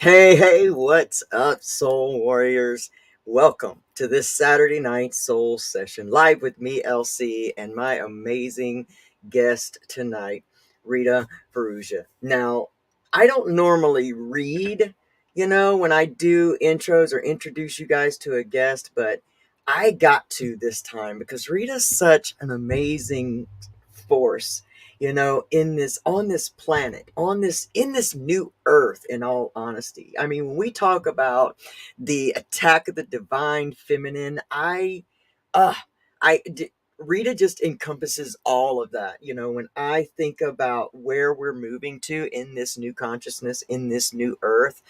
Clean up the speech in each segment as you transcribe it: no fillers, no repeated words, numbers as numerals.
Hey, what's up, Soul Warriors? Welcome to this Saturday night Soul Session, live with me, LC, and my amazing guest tonight, Rita Farrugia. Now, I don't normally read, when I do intros or introduce you guys to a guest, but I got to this time because Rita's such an amazing force, in this, on this planet, on this, in this new earth. In all honesty, I mean, when we talk about the attack of the divine feminine, uh I Rita just encompasses all of that. When I think about where we're moving to in this new consciousness, in this new earth,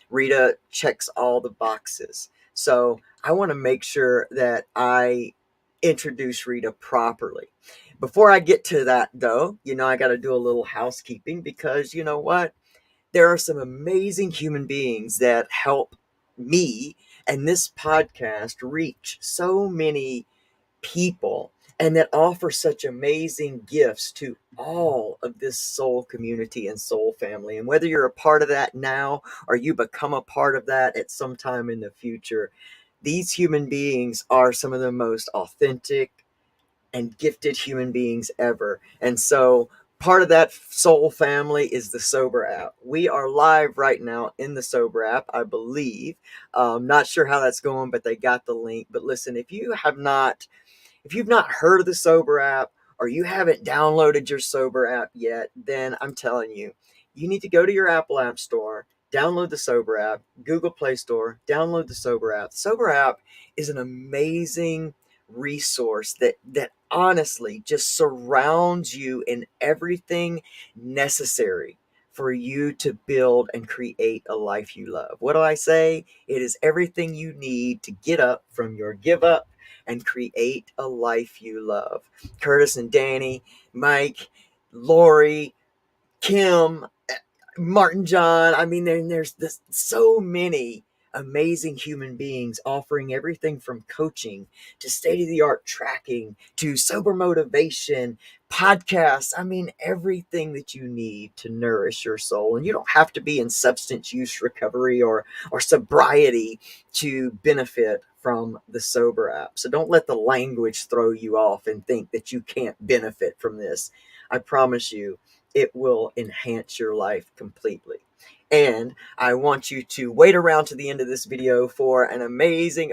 Rita checks all the boxes. So I want to make sure that I introduce Rita properly. Before I get to that, though, I got to do a little housekeeping, because you know what? There are some amazing human beings that help me and this podcast reach so many people, and that offer such amazing gifts to all of this soul community and soul family. And whether you're a part of that now or you become a part of that at some time in the future, these human beings are some of the most authentic and gifted human beings ever. And so part of that soul family is the Sober app. We are live right now in the Sober app, I believe. Not sure how that's going, but they got the link. But listen, if you've not heard of the Sober app, or you haven't downloaded your Sober app yet, then I'm telling you, you need to go to your Apple App Store, download the Sober app, Google Play Store, download the Sober app. The Sober app is an amazing resource that honestly just surrounds you in everything necessary for you to build and create a life you love. What do I say? It is everything you need to get up from your give up and create a life you love. Curtis and Danny, Mike, Lori, Kim, Martin John. I mean, there's so many amazing human beings offering everything from coaching to state-of-the-art tracking to sober motivation, podcasts. I mean, everything that you need to nourish your soul. And you don't have to be in substance use recovery or sobriety to benefit from the Sober app. So don't let the language throw you off and think that you can't benefit from this. I promise you, it will enhance your life completely. And I want you to wait around to the end of this video for an amazing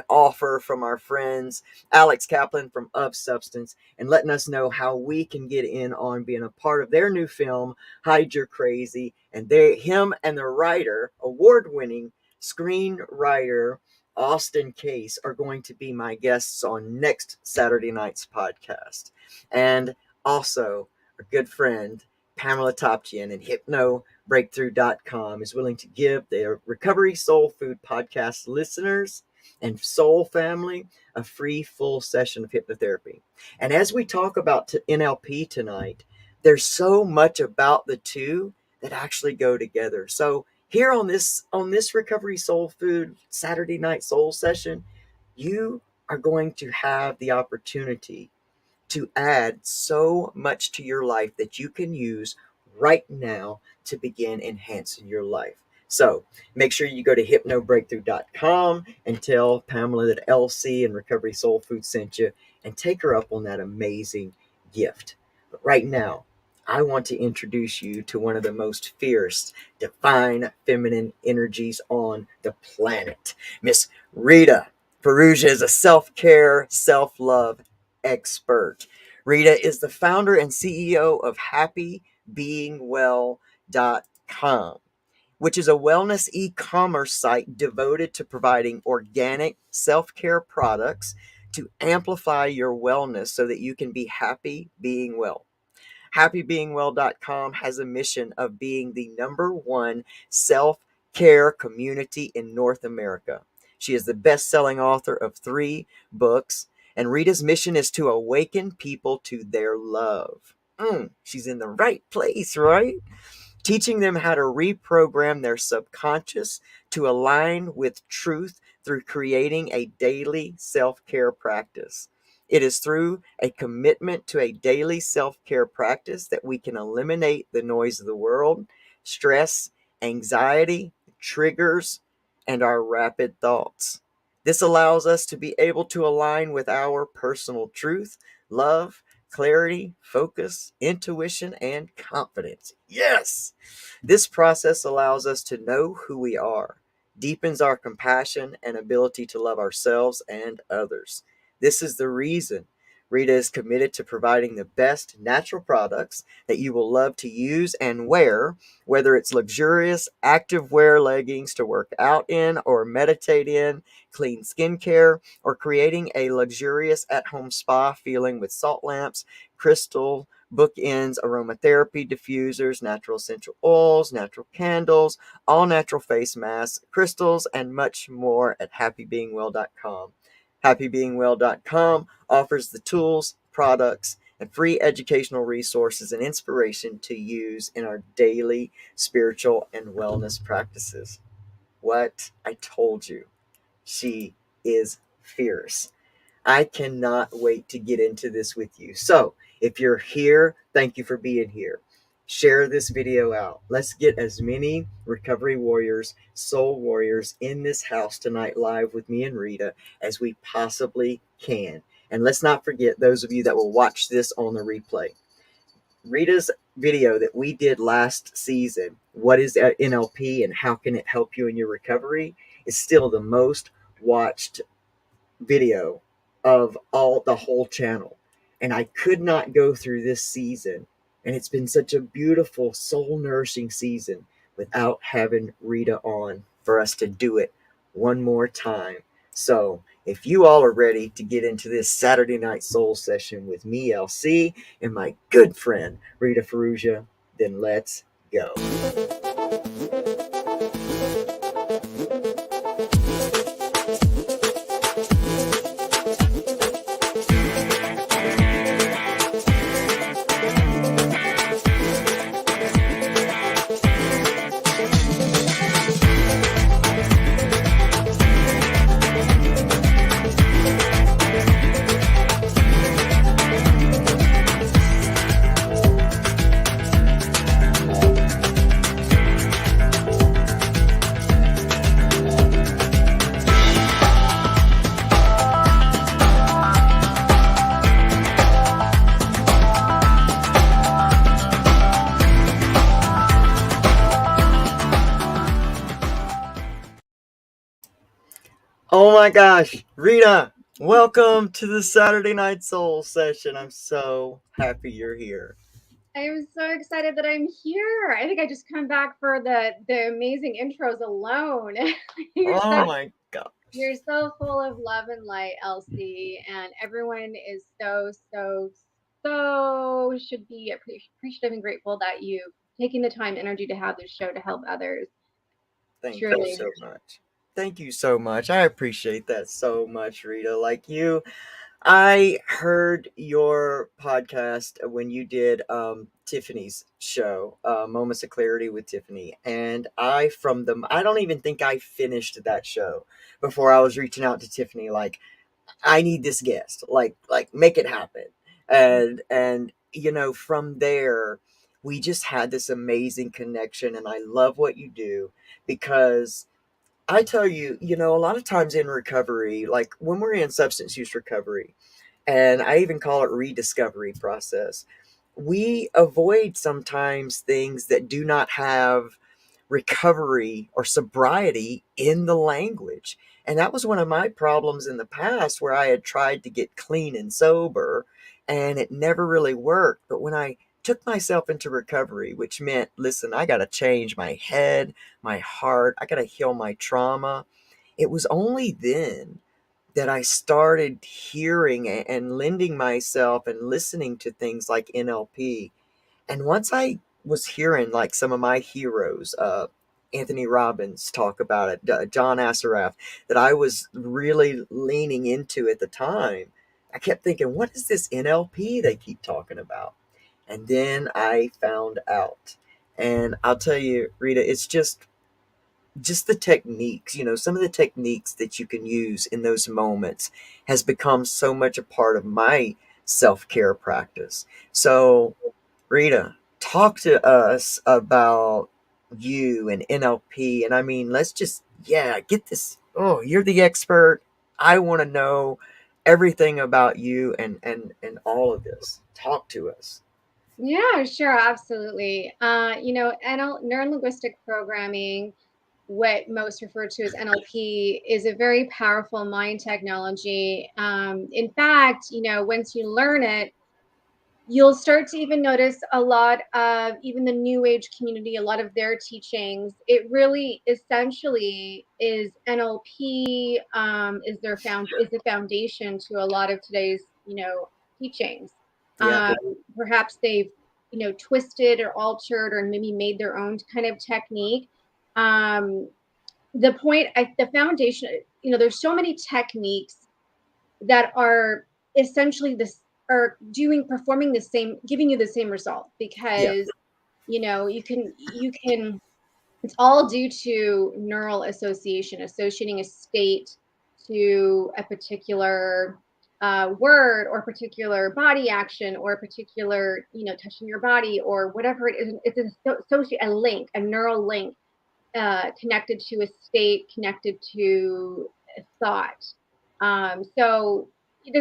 offer from our friends Alex Kaplan from Of Substance, and letting us know how we can get in on being a part of their new film, Hide Your Crazy. And him and the writer, award-winning screenwriter Austin Case, are going to be my guests on next Saturday night's podcast. And also, our good friend Pamela Topchian and HypnoBreakthrough.com is willing to give their Recovery Soulfood podcast listeners and soul family a free full session of hypnotherapy. And as we talk about NLP tonight, there's so much about the two that actually go together. So here on this Recovery Soul Food Saturday night soul session, you are going to have the opportunity to add so much to your life that you can use right now to begin enhancing your life. So make sure you go to hypnobreakthrough.com and tell Pamela that LC and Recovery Soul Food sent you, and take her up on that amazing gift. But right now, I want to introduce you to one of the most fierce, divine feminine energies on the planet. Miss Rita Farrugia is a self-care, self-love expert. Rita is the founder and CEO of HappyBeingWell.com, which is a wellness e-commerce site devoted to providing organic self-care products to amplify your wellness so that you can be happy being well. HappyBeingWell.com has a mission of being the #1 self-care community in North America. She is the best-selling author of 3 books, and Rita's mission is to awaken people to their love. She's in the right place, right? Teaching them how to reprogram their subconscious to align with truth through creating a daily self-care practice. It is through a commitment to a daily self-care practice that we can eliminate the noise of the world, stress, anxiety, triggers, and our rapid thoughts. This allows us to be able to align with our personal truth, love, clarity, focus, intuition, and confidence. Yes! This process allows us to know who we are, deepens our compassion and ability to love ourselves and others. This is the reason Rita is committed to providing the best natural products that you will love to use and wear, whether it's luxurious active wear leggings to work out in or meditate in, clean skincare, or creating a luxurious at home spa feeling with salt lamps, crystal, bookends, aromatherapy diffusers, natural essential oils, natural candles, all natural face masks, crystals, and much more at happybeingwell.com. Happybeingwell.com offers the tools, products, and free educational resources and inspiration to use in our daily spiritual and wellness practices. What I told you, she is fierce. I cannot wait to get into this with you. So, if you're here, thank you for being here. Share this video out. Let's get as many recovery warriors, soul warriors in this house tonight live with me and Rita as we possibly can. And let's not forget those of you that will watch this on the replay. Rita's video that we did last season, what is NLP and how can it help you in your recovery, is still the most watched video of all the whole channel. And I could not go through this season, and it's been such a beautiful soul nourishing season, without having Rita on for us to do it one more time. So if you all are ready to get into this Saturday night soul session with me, LC, and my good friend Rita Farrugia, then let's go. Oh my gosh, Rita, welcome to the Saturday Night Soul session. I'm so happy you're here. I am so excited that I'm here. I think I just come back for the amazing intros alone. Oh my gosh. You're so full of love and light, Elsie, and everyone is so should be appreciative and grateful that you've taken the time, energy to have this show to help others. Thank you Truly. so much. Thank you so much. I appreciate that so much, Rita. Like you, I heard your podcast when you did Tiffany's show, Moments of Clarity with Tiffany, and I don't even think I finished that show before I was reaching out to Tiffany like, I need this guest, like make it happen. And from there we just had this amazing connection, and I love what you do because I tell you, a lot of times in recovery, like when we're in substance use recovery, and I even call it rediscovery process, we avoid sometimes things that do not have recovery or sobriety in the language. And that was one of my problems in the past, where I had tried to get clean and sober and it never really worked. But when I took myself into recovery, which meant, listen, I got to change my head, my heart, I got to heal my trauma. It was only then that I started hearing and lending myself and listening to things like NLP. And once I was hearing like some of my heroes, Anthony Robbins talk about it, John Assaraf, that I was really leaning into at the time, I kept thinking, what is this NLP they keep talking about? And then I found out. And I'll tell you, Rita, it's just the techniques, some of the techniques that you can use in those moments has become so much a part of my self-care practice. So, Rita, talk to us about you and NLP. And I mean, let's just, yeah, get this. Oh, you're the expert. I want to know everything about you and all of this. Talk to us. Yeah, sure, absolutely. Neuro-linguistic programming, what most refer to as NLP, is a very powerful mind technology. In fact, once you learn it, you'll start to even notice a lot of even the new age community, a lot of their teachings. It really essentially is NLP, is the foundation to a lot of today's teachings. Yeah. Perhaps they've twisted or altered or maybe made their own kind of technique. Um, the foundation, there's so many techniques that are essentially this are doing performing the same, giving you the same result, Yeah. because you can it's all due to neural association, associating a state to a particular word or particular body action or a particular touching your body or whatever it is. It's a link, a neural link, connected to a state, connected to a thought. So it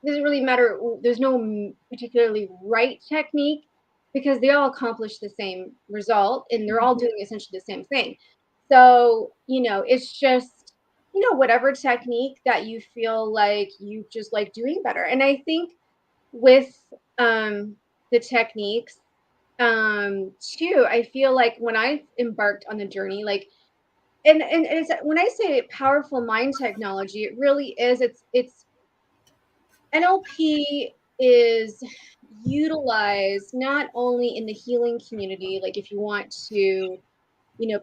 doesn't really matter. There's no particularly right technique because they all accomplish the same result and they're all doing essentially the same thing. So, it's just, whatever technique that you feel like you just like doing better. And I think with the techniques, too, I feel like when I embarked on the journey, like, and it's when I say powerful mind technology, it really is. It's NLP is utilized not only in the healing community, like if you want to,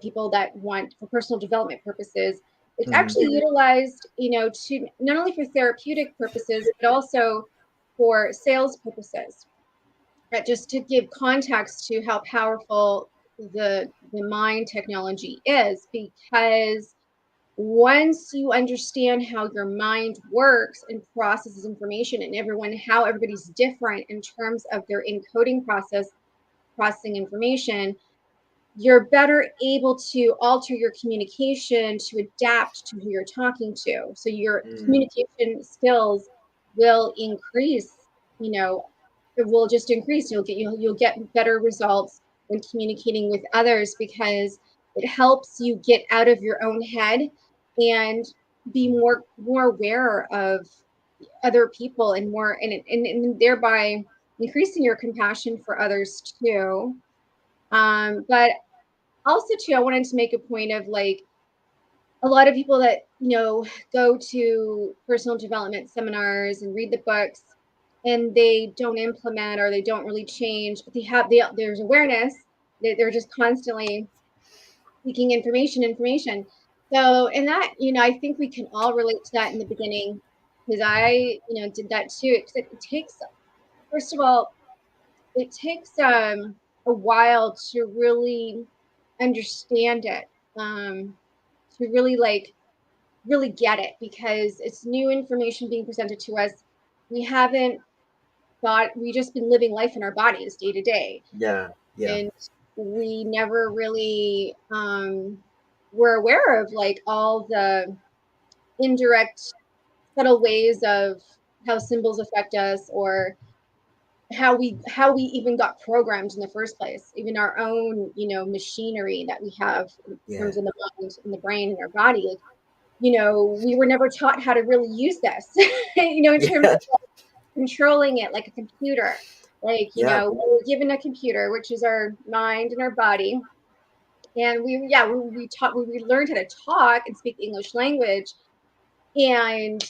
people that want for personal development purposes, it's Mhm. actually utilized, to not only for therapeutic purposes, but also for sales purposes. Just to give context to how powerful the mind technology is, because once you understand how your mind works and processes information, and how everybody's different in terms of their encoding process, processing information, you're better able to alter your communication to adapt to who you're talking to. So your Mm. communication skills will increase, you know, it will just increase. You'll get better results when communicating with others, because it helps you get out of your own head and be more aware of other people, and more and thereby increasing your compassion for others too. But also too, I wanted to make a point of, like, a lot of people that go to personal development seminars and read the books, and they don't implement, or they don't really change, but there's awareness. They're just constantly seeking information. So, and that, I think we can all relate to that in the beginning, because I did that too. It takes, first of all, it takes a while to really understand it, to really, like, really get it, because it's new information being presented to us. We haven't we just been living life in our bodies day to day, Yeah. Yeah. and we never really were aware of, like, all the indirect, subtle ways of how symbols affect us, or how we even got programmed in the first place, even our own machinery that we have in Yeah. terms of the mind and the brain and our body. Like, we were never taught how to really use this, in terms Yeah. of controlling it like a computer. Like, Yeah. we were given a computer, which is our mind and our body, and we learned how to talk and speak the English language, and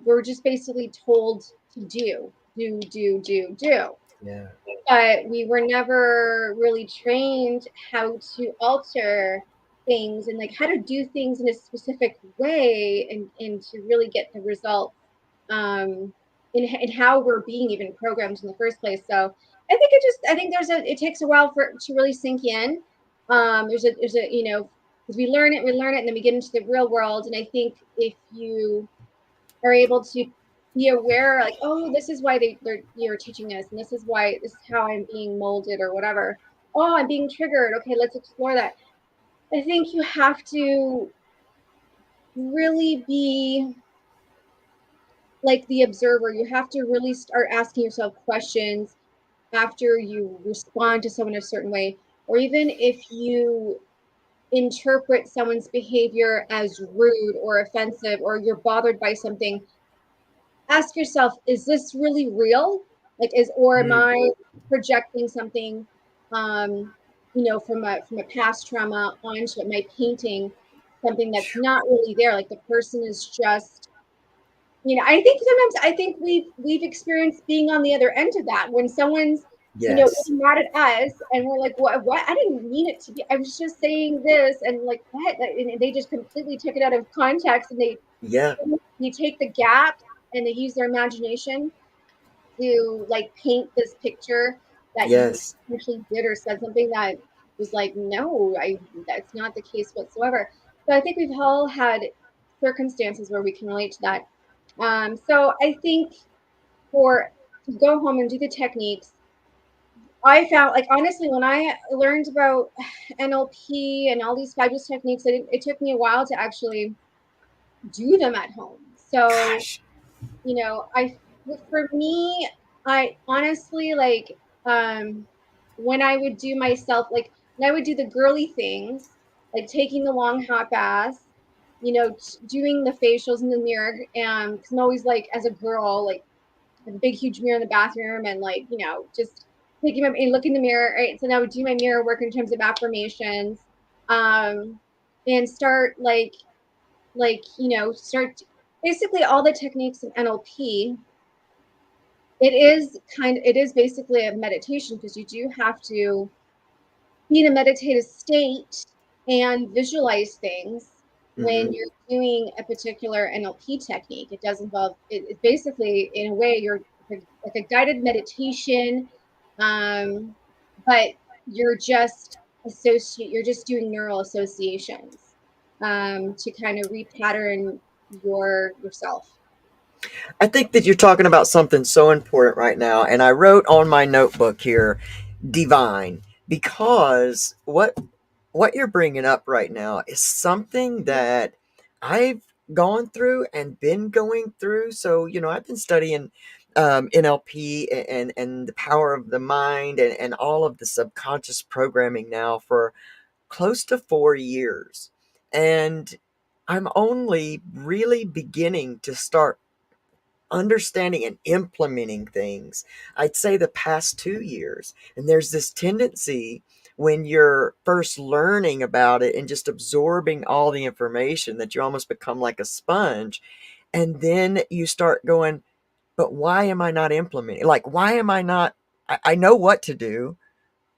we're just basically told to do, Yeah. but we were never really trained how to alter things, and like how to do things in a specific way, and to really get the results, in how we're being even programmed in the first place. So I think it takes a while for it to really sink in. There's a because we learn it and then we get into the real world. And I think if you are able to be aware, like, oh, this is why you're teaching us, and this is how I'm being molded, or whatever. oh, I'm being triggered. Okay, let's explore that. I think you have to really be like the observer. You have to really start asking yourself questions after you respond to someone a certain way, or even if you interpret someone's behavior as rude or offensive, or you're bothered by something, ask yourself, is this really real? Like, or am Mm, I projecting something, from a past trauma onto my painting something that's not really there? Like the person is just, I think sometimes we've experienced being on the other end of that when someone's, yes. really mad at us and we're like, what? I didn't mean it to be. I was just saying this, and like what? And they just completely took it out of context, and Yeah. they take the gaps and they use their imagination to like paint this picture that you Yes. actually did or said something that was like, no, I that's not the case whatsoever. So I think we've all had circumstances where we can relate to that. So I think for to go home and do the techniques, I found, like, honestly, when I learned about NLP and all these fabulous techniques, it took me a while to actually do them at home. So Gosh. I for me, I honestly like, um when I would do myself, like when I would do the girly things, like taking the long hot baths, doing the facials in the mirror, and because I'm always like, as a girl, like a big huge mirror in the bathroom, and like, just taking my and look in the mirror, right? So now I would do my mirror work in terms of affirmations, um and start start basically all the techniques in NLP. It is basically a meditation, because you do have to be in a meditative state and visualize things when Hmm. you're doing a particular NLP technique. It does involve it's basically, in a way, you're like a guided meditation, um, but you're just doing neural associations, to kind of repattern yourself. I think that you're talking about something so important right now. And I wrote on my notebook here, divine, because what you're bringing up right now is something that I've gone through and been going through. So, I've been studying NLP and the power of the mind and all of the subconscious programming now for close to 4 years. And I'm only really beginning to start understanding and implementing things, I'd say the past 2 years. And there's this tendency when you're first learning about it and just absorbing all the information that you almost become like a sponge. And then you start going, but why am I not implementing? Like, why am I not? I know what to do.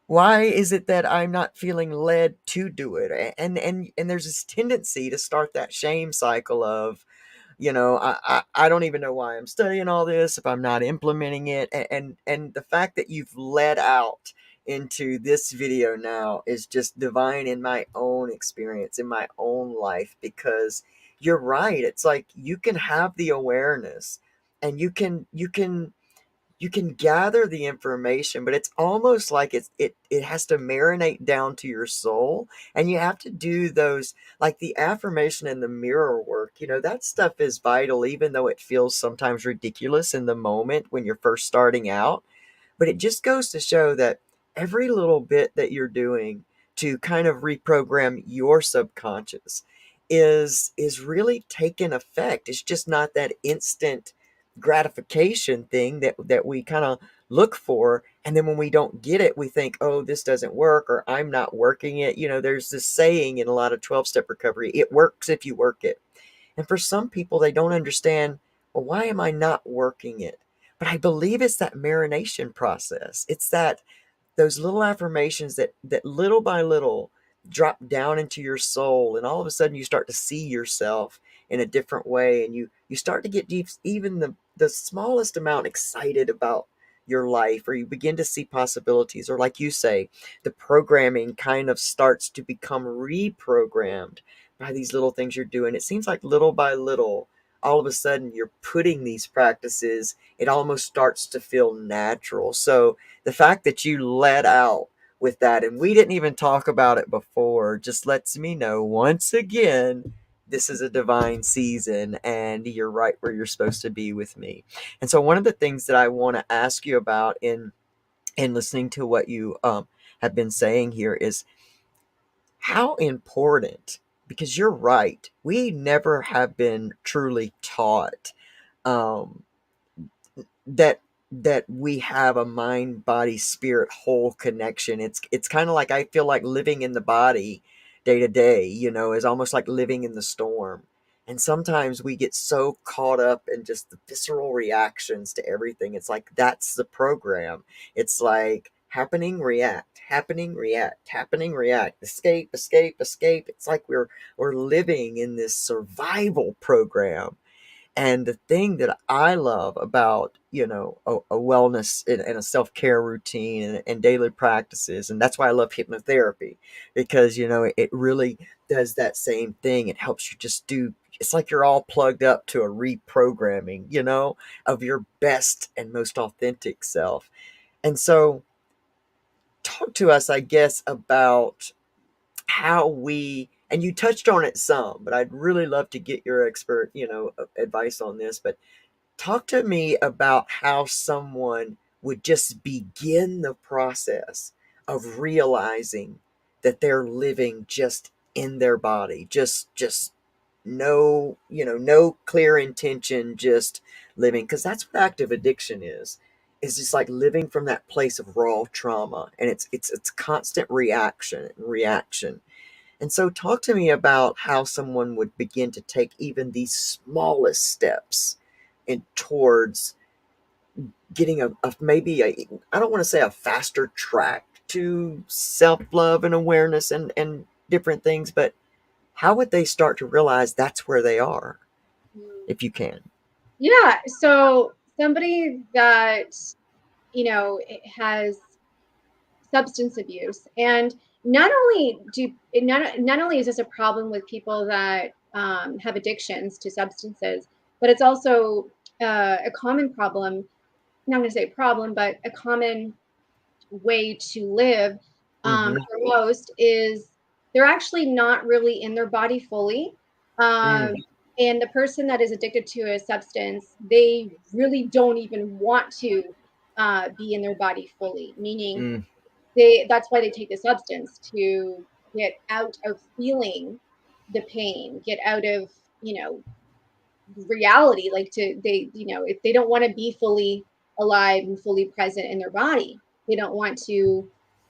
Why is it that I'm not feeling led to do it? And there's this tendency to start that shame cycle of, I don't even know why I'm studying all this if I'm not implementing it. And the fact that you've led out into this video now is just divine in my own experience, in my own life, because you're right. It's like you can have the awareness and you can gather the information, but it's almost like it has to marinate down to your soul, and you have to do those, like the affirmation and the mirror work. That stuff is vital, even though it feels sometimes ridiculous in the moment when you're first starting out. But it just goes to show that every little bit that you're doing to kind of reprogram your subconscious is really taking effect. It's just not that instant gratification thing that we kind of look for, and then when we don't get it, we think, oh, this doesn't work, or I'm not working it. There's this saying in a lot of 12-step recovery, it works if you work it. And for some people, they don't understand, well, why am I not working it? But I believe it's that marination process. It's that those little affirmations that little by little drop down into your soul, and all of a sudden you start to see yourself in a different way, and you start to get deep, even the smallest amount excited about your life, or you begin to see possibilities, or like you say, the programming kind of starts to become reprogrammed by these little things you're doing. It seems like little by little, all of a sudden you're putting these practices, it almost starts to feel natural. So the fact that you let out with that. And we didn't even talk about it before. Just lets me know once again, this is a divine season and you're right where you're supposed to be with me. And so one of the things that I want to ask you about in listening to what you have been saying here is how important, because you're right, we never have been truly taught um, that we have a mind body spirit whole connection. It's kind of like, I feel like living in the body day to day, is almost like living in the storm. And sometimes we get so caught up in just the visceral reactions to everything. It's like that's the program. It's like happening, react, happening, react, happening, react, escape, escape, escape. It's like we're living in this survival program. And the thing that I love about, a wellness and a self-care routine and daily practices, and that's why I love hypnotherapy, because, it really does that same thing. It helps you just it's like you're all plugged up to a reprogramming, of your best and most authentic self. And so talk to us, I guess, about how we, and you touched on it some, but I'd really love to get your expert, advice on this. But talk to me about how someone would just begin the process of realizing that they're living just in their body, just no, no clear intention, just living, because that's what active addiction is just like living from that place of raw trauma, and it's constant reaction. And so talk to me about how someone would begin to take even these smallest steps in towards getting a maybe a, I don't want to say a faster track to self-love and awareness and different things, but how would they start to realize that's where they are, Mm. if you can? Yeah. So somebody that, has substance abuse, and not only is this a problem with people that have addictions to substances, but it's also a common problem. Not going to say problem, but a common way to live Mm-hmm. for most is they're actually not really in their body fully. Um, Mm, and the person that is addicted to a substance, they really don't even want to be in their body fully, meaning mm, that's why they take the substance to get out of feeling the pain, get out of, reality, like if they don't want to be fully alive and fully present in their body, they don't want to,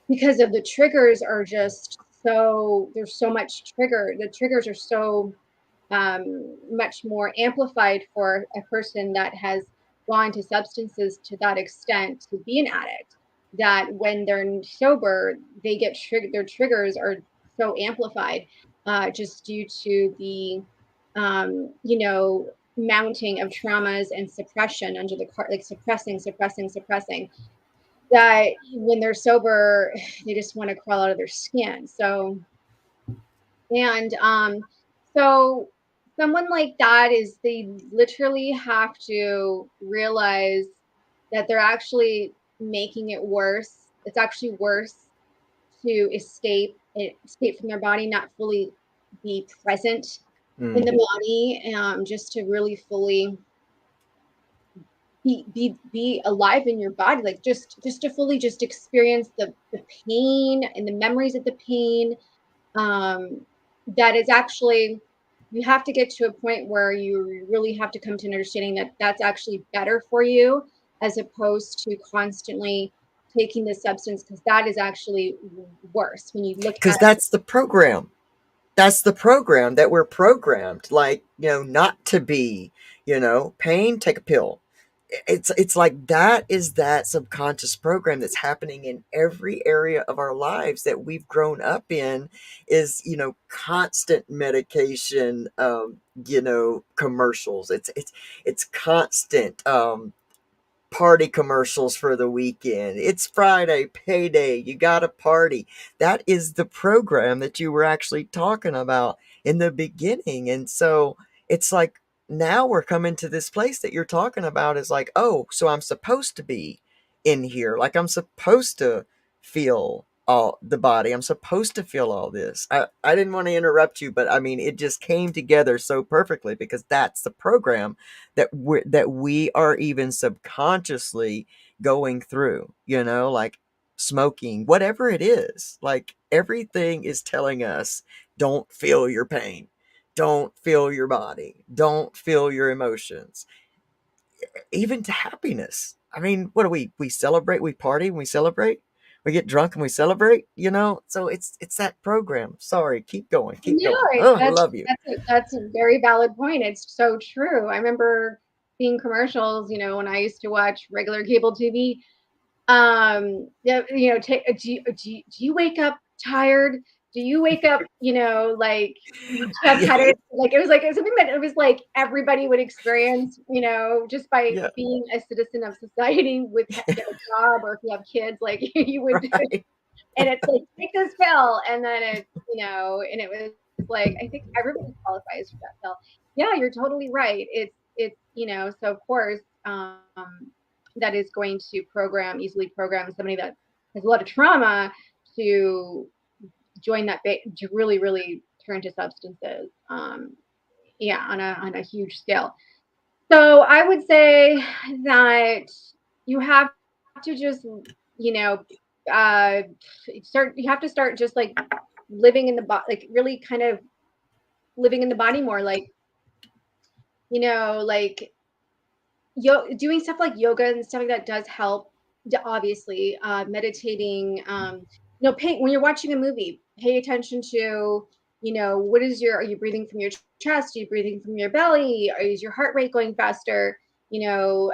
because of the triggers are just so, there's so much trigger, the triggers are so much more amplified for a person that has gone to substances to that extent to be an addict, that when they're sober, they get triggered, their triggers are so amplified just due to the mounting of traumas and suppression under the car, like suppressing, that when they're sober, they just want to crawl out of their skin. So someone like that is, they literally have to realize that they're actually making it worse. It's actually worse to escape from their body, not fully be present in mm. the body, just to really fully be alive in your body, like just to fully just experience the pain and the memories of the pain. That is actually, you have to get to a point where you really have to come to an understanding that that's actually better for you, as opposed to constantly taking this substance, because that is actually worse when you look at Because that's the program. That's the program that we're programmed, like, not to be, pain, take a pill. It's like that is that subconscious program that's happening in every area of our lives that we've grown up in, is, constant medication, commercials. It's constant party commercials for the weekend. It's Friday, payday, you got to party. That is the program that you were actually talking about in the beginning. And so it's like now we're coming to this place that you're talking about, is like, oh, so I'm supposed to be in here. Like I'm supposed to feel all the body. I'm supposed to feel all this. I didn't want to interrupt you, but I mean, it just came together so perfectly because that's the program that we are even subconsciously going through, like smoking, whatever it is. Like everything is telling us, don't feel your pain. Don't feel your body. Don't feel your emotions, even to happiness. I mean, what do we celebrate, we party and we celebrate, we get drunk and we celebrate, So it's that program. Sorry, keep going, keep No, going. Oh, I that's love you. that's a very valid point. It's so true. I remember seeing commercials, when I used to watch regular cable TV. Yeah, do you wake up tired? Do you wake up, like you have Yeah, had it? Like it was something that it was like everybody would experience, just by yeah. being a citizen of society with a job, or if you have kids, like you would. Right. And it's like, take this pill, and then it's, and it was like, I think everybody qualifies for that pill. Yeah, you're totally right. It's so of course, that is going to easily program somebody that has a lot of trauma to join to really, really turn to substances. Yeah, on a huge scale. So I would say that you have to just, you know, uh, you have to start just like living in the body, like really kind of living in the body more, like doing stuff like yoga and stuff like that does help. Obviously, meditating. When you're watching a movie, pay attention to, are you breathing from your chest? Are you breathing from your belly? Or is your heart rate going faster? Because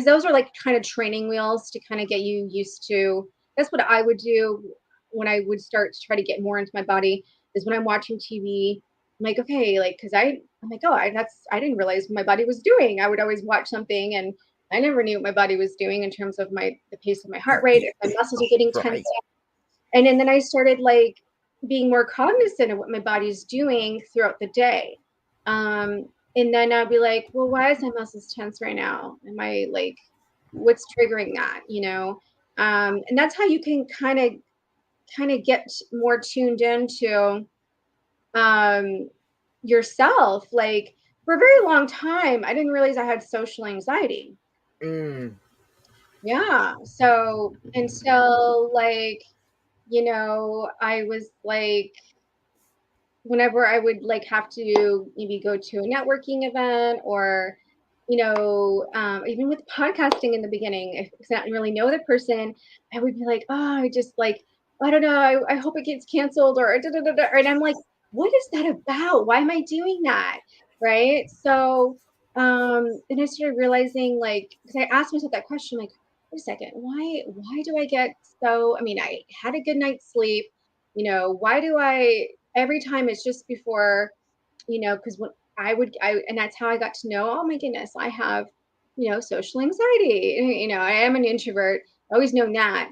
those are like kind of training wheels to kind of get you used to. That's what I would do when I would start to try to get more into my body. Is when I'm watching TV, I'm like, okay, like, because I'm like, oh, I didn't realize what my body was doing. I would always watch something, and I never knew what my body was doing in terms of the pace of my heart rate, if my muscles are getting tense. Right. And then I started like being more cognizant of what my body's doing throughout the day. Um, and then I'd be like, well, why is my muscles tense right now? Am I like, what's triggering that? And that's how you can kind of get more tuned into um yourself. Like for a very long time I didn't realize I had social anxiety. Mm, Yeah, so until like I was like, whenever I would like have to maybe go to a networking event, or even with podcasting in the beginning, if I didn't really know the person, I would be like, oh, I just like, I don't know, I hope it gets canceled, or da, da, da, da. And I'm like, what is that about? Why am I doing that? Right. So and I started realizing, like, because I asked myself that question, like, wait a second, why do I get so, I mean, I had a good night's sleep, why do I every time it's just before, because when and that's how I got to know, oh my goodness, I have, social anxiety. I am an introvert. I always known that.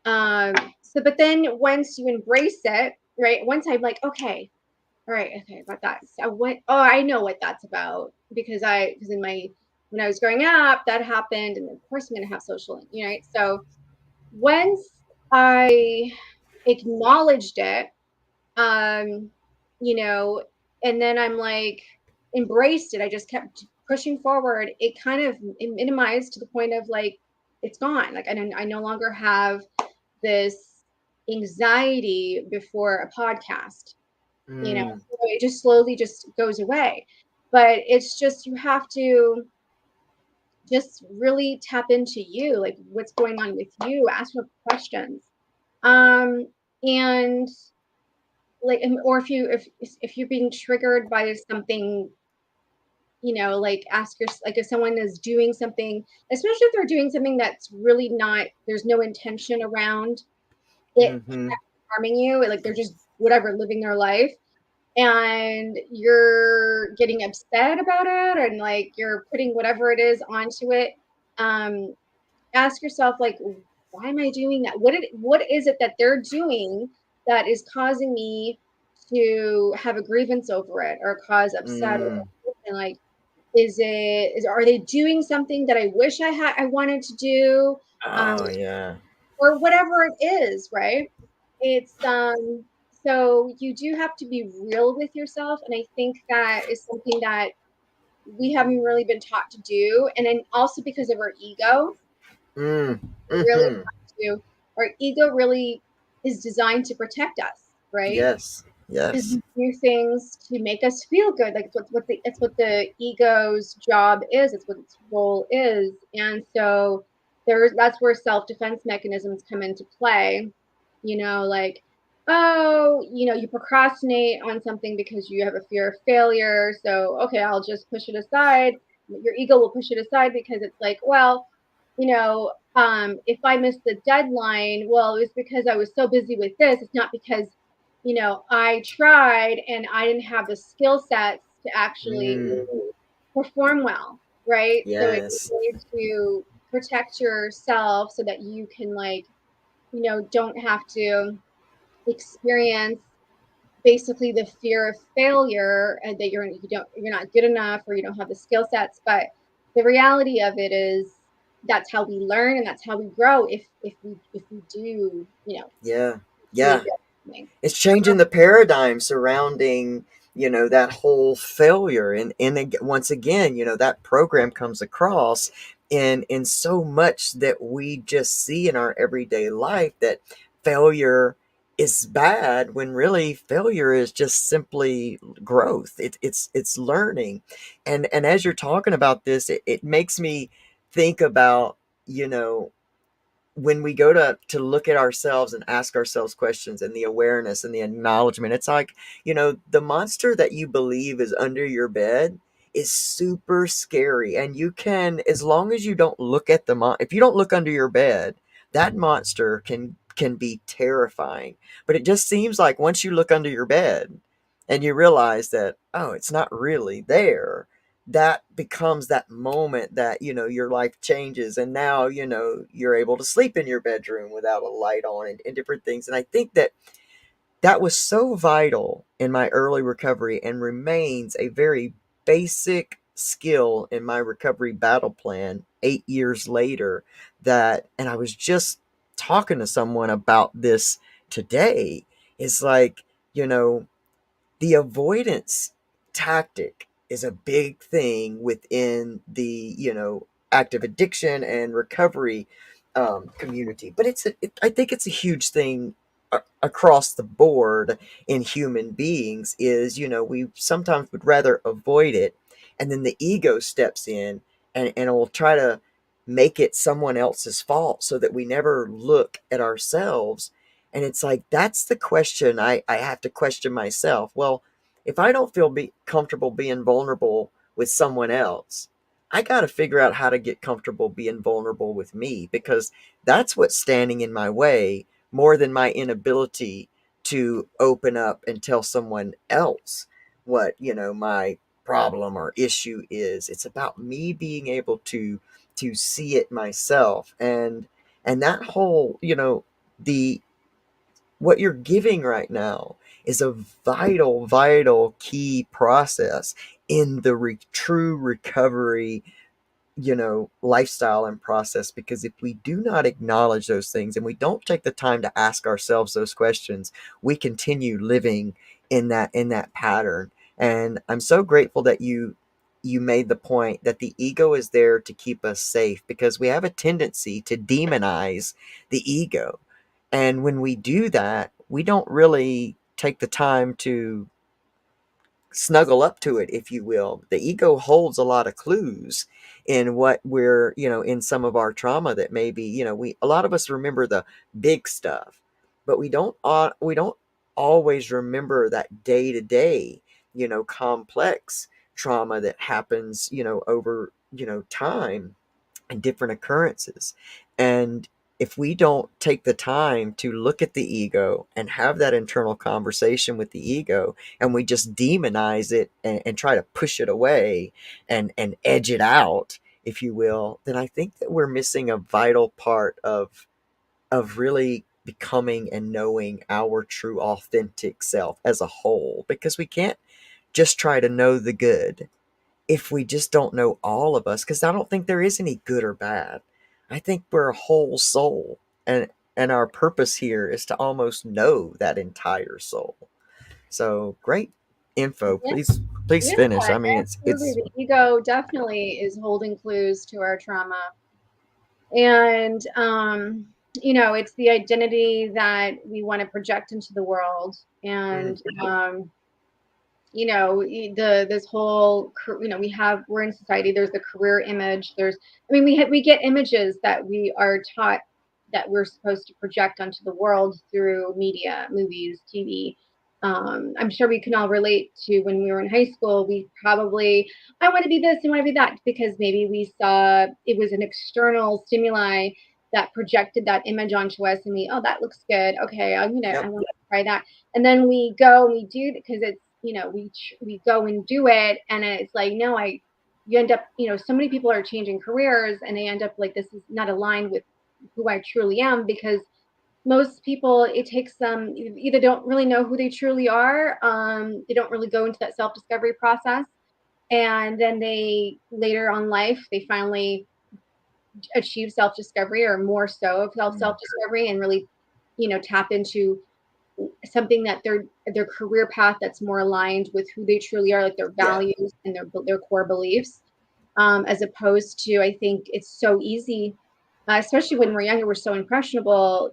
But then once you embrace it, right? Once I'm like, okay, all right, okay, about that. So I know what that's about, because when I was growing up, that happened, and of course I'm gonna have social, right? So once I acknowledged it, um you know and then I'm like embraced it, I just kept pushing forward, it minimized to the point of like it's gone, like I no longer have this anxiety before a podcast. mm, So it just slowly just goes away. But it's just, you have to just really tap into you, like what's going on with you, ask your questions. Um and like, or if you're being triggered by something, like ask your, like if someone is doing something, especially if they're doing something that's really not, there's no intention around it mm-hmm. harming you, like they're just whatever living their life, and you're getting upset about it, and like you're putting whatever it is onto it. um Ask yourself, like, why am I doing that? What is it that they're doing that is causing me to have a grievance over it, or cause upset, or Mm. and like, are they doing something that I wish I wanted to do? um Oh, yeah. or whatever it is, right? It's so you do have to be real with yourself, and I think that is something that we haven't really been taught to do, and then also because of our ego, Mm, really mm-hmm. to our ego really is designed to protect us, right? Yes. Because Yes. we do things to make us feel good. Like it's what the ego's job is. It's what its role is. And so that's where self-defense mechanisms come into play. Like, oh, you procrastinate on something because you have a fear of failure. So okay, I'll just push it aside. Your ego will push it aside because it's like, well, if I missed the deadline, well, it was because I was so busy with this. It's not because I tried and I didn't have the skill sets to actually Mm, perform well, right? So it's yes. a way to protect yourself so that you can don't have to experience basically the fear of failure and that you're not good enough or you don't have the skill sets. But the reality of it is that's how we learn and that's how we grow if we do, Yeah. really Yeah. get something. It's changing the paradigm surrounding, that whole failure. And once again, that program comes across in so much that we just see in our everyday life, that failure is bad, when really failure is just simply growth. It's learning. And as you're talking about this, it makes me think about, you know when we go to look at ourselves and ask ourselves questions, and the awareness and the acknowledgement, it's like, the monster that you believe is under your bed is super scary. And you can, as long as you don't look at if you don't look under your bed, that monster can be terrifying. But it just seems like once you look under your bed and you realize that, oh, it's not really there, that becomes that moment that, your life changes. And now, you're able to sleep in your bedroom without a light on, and different things. And I think that that was so vital in my early recovery, and remains a very basic skill in my recovery battle plan 8 years later. And I was just talking to someone about this today. It's like, you know the avoidance tactic is a big thing within the, active addiction and recovery community. But I think it's a huge thing across the board in human beings. Is, we sometimes would rather avoid it, and then the ego steps in, and will try to make it someone else's fault, so that we never look at ourselves. And it's like, that's the question I have to question myself. Well, if I don't feel comfortable being vulnerable with someone else, I got to figure out how to get comfortable being vulnerable with me, because that's what's standing in my way, more than my inability to open up and tell someone else what, my problem or issue is. It's about me being able to see it myself. And that whole, the what you're giving right now is a vital, vital key process in the true recovery, lifestyle and process. Because if we do not acknowledge those things, and we don't take the time to ask ourselves those questions, we continue living in that pattern. And I'm so grateful that you made the point that the ego is there to keep us safe, because we have a tendency to demonize the ego. And when we do that, we don't really take the time to snuggle up to it, if you will. The ego holds a lot of clues in what we're, in some of our trauma, that maybe, a lot of us remember the big stuff, but we don't always remember that day to day, complex trauma that happens, over, time, and different occurrences. And if we don't take the time to look at the ego and have that internal conversation with the ego, and we just demonize it, and try to push it away, and edge it out, if you will, then I think that we're missing a vital part of really becoming and knowing our true authentic self as a whole. Because we can't just try to know the good if we just don't know all of us, because I don't think there is any good or bad. I think we're a whole soul. And And our purpose here is to almost know that entire soul. So great info. Yeah, Please yeah, finish. I mean, absolutely. The ego definitely is holding clues to our trauma. And, it's the identity that we want to project into the world. mm, And, the this whole we're in society. There's the career image. We get images that we are taught that we're supposed to project onto the world through media, movies, TV. I'm sure we can all relate to when we were in high school. We probably, I want to be this, I want to be that, because maybe we saw it was an external stimuli that projected that image onto us, and we, oh, that looks good, okay, I yep. want to try that. And then we go and we do, because it's, we go and do it, and it's like, no, you end up, so many people are changing careers, and they end up like, this is not aligned with who I truly am, because most people, it takes them, either don't really know who they truly are, they don't really go into that self-discovery process, and then they later on life, they finally achieve self-discovery, or more so of Mm, self-discovery, and really, tap into something that their career path that's more aligned with who they truly are, like their yeah. values and their core beliefs, as opposed to, I think it's so easy, especially when we're younger, we're so impressionable.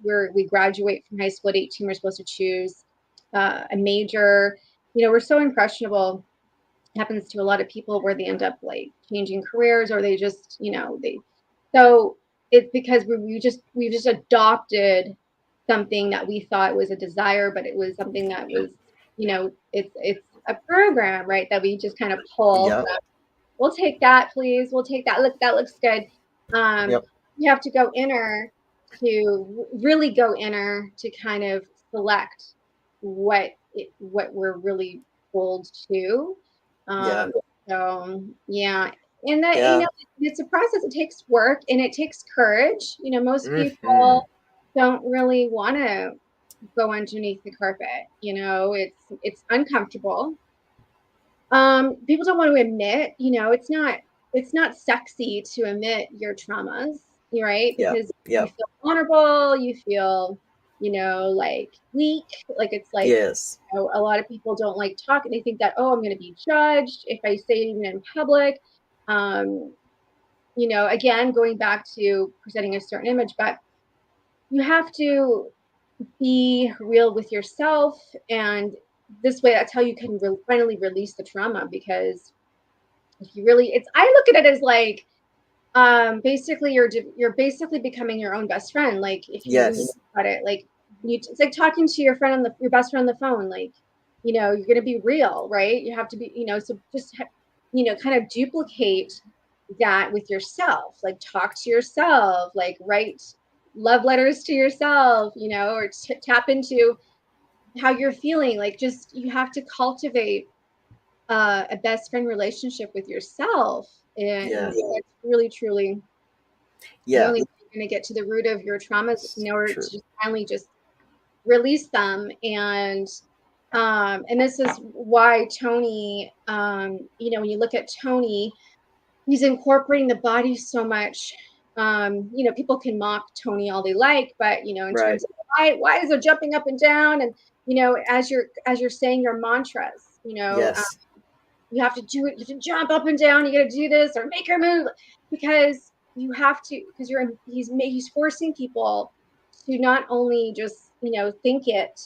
We graduate from high school at 18, we're supposed to choose a major. We're so impressionable. It happens to a lot of people where they end up like changing careers, or they just, they so it's because we've just adopted something that we thought was a desire, but it was something that was, it's a program, right? That we just kind of pull Yep. from. We'll take that, please. We'll take that. Look, that looks good. Um, Yep. you have to go inner to really go inner to kind of select what we're really pulled to. Yeah. Um, so yeah, and that, Yeah. it's a process. It takes work and it takes courage. Most Hmm. people don't really want to go underneath the carpet. It's uncomfortable. People don't want to admit, it's not sexy to admit your traumas, right? Yep. Because you Yep. feel vulnerable, you feel, like weak, like it's like, Yes. a lot of people don't like talking. They think that, oh, I'm going to be judged if I say it even in public. Um, again, going back to presenting a certain image, but you have to be real with yourself, and this way, that's how you can finally release the trauma. Because if you really, it's, I look at it as like, basically you're basically becoming your own best friend. Like, if you really think Yes. about it, like, it's like talking to your friend your best friend on the phone. Like, you're going to be real, right? You have to be, so just kind of duplicate that with yourself. Like, talk to yourself, like, write love letters to yourself, or tap into how you're feeling. Like, just, you have to cultivate a best friend relationship with yourself, and Yeah. that's really truly the Yeah. only way you're going to get to the root of your traumas, It's in order true. to finally just release them. And this is why Tony, when you look at Tony, he's incorporating the body so much. People can mock Tony all they like, but, in Right. terms of why is it jumping up and down, and, as you're saying your mantras, Yes. you have to do it. You have to jump up and down. You got to do this or make her move, because you have to. Because he's forcing people to not only just, think it,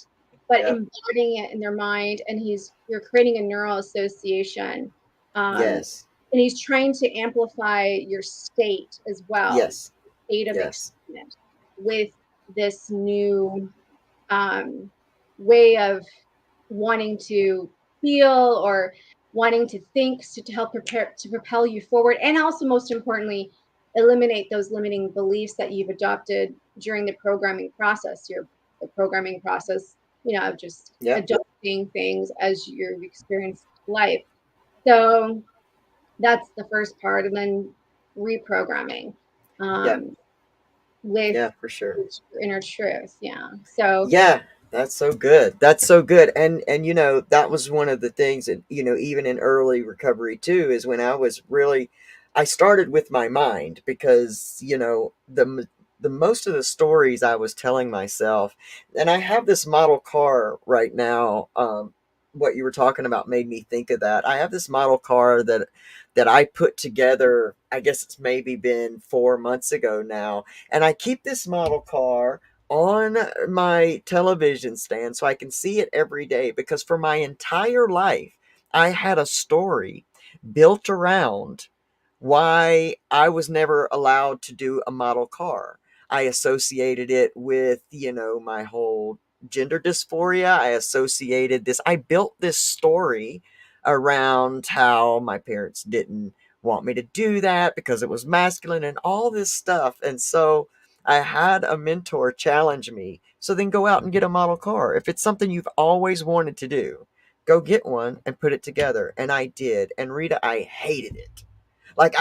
but Yep. embodying it in their mind. And you're creating a neural association, um, Yes. and he's trying to amplify your state as well, Yes. state of Yes. excitement, with this new, um, way of wanting to feel, or wanting to think, to help prepare to propel you forward, and also, most importantly, eliminate those limiting beliefs that you've adopted during the programming process. The programming process, of just Yep. adopting things as you experience life. So that's the first part, and then reprogramming, Yep. um, with Yeah, for sure. your inner truth. Yeah. So Yeah, that's so good. That's so good. And that was one of the things that, even in early recovery too, is when I was really I started with my mind because, the most of the stories I was telling myself, and I have this model car right now. What you were talking about made me think of that. I have this model car that I put together. I guess it's maybe been 4 months ago now, and I keep this model car on my television stand so I can see it every day, because for my entire life I had a story built around why I was never allowed to do a model car. I associated it with, my whole gender dysphoria. I associated this, I built this story around how my parents didn't want me to do that because it was masculine and all this stuff. And so I had a mentor challenge me. So then go out and get a model car. If it's something you've always wanted to do, go get one and put it together. And I did. And Rita, I hated it. Like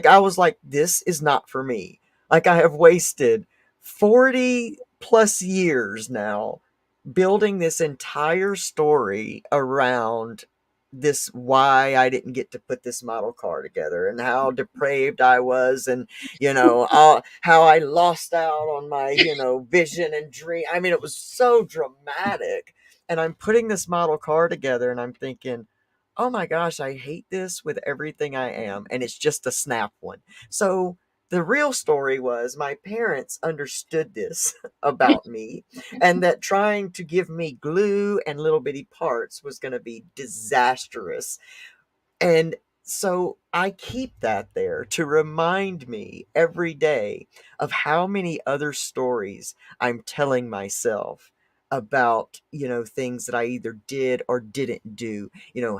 I was like, this is not for me. Like I have wasted 40 plus years now building this entire story around this, why I didn't get to put this model car together, and how depraved I was, and how I lost out on my vision and dream. I mean, it was so dramatic. And I'm putting this model car together and I'm thinking, oh my gosh, I hate this with everything I am, and it's just a snap one. So the real story was my parents understood this about me, and that trying to give me glue and little bitty parts was going to be disastrous. And so I keep that there to remind me every day of how many other stories I'm telling myself about, things that I either did or didn't do.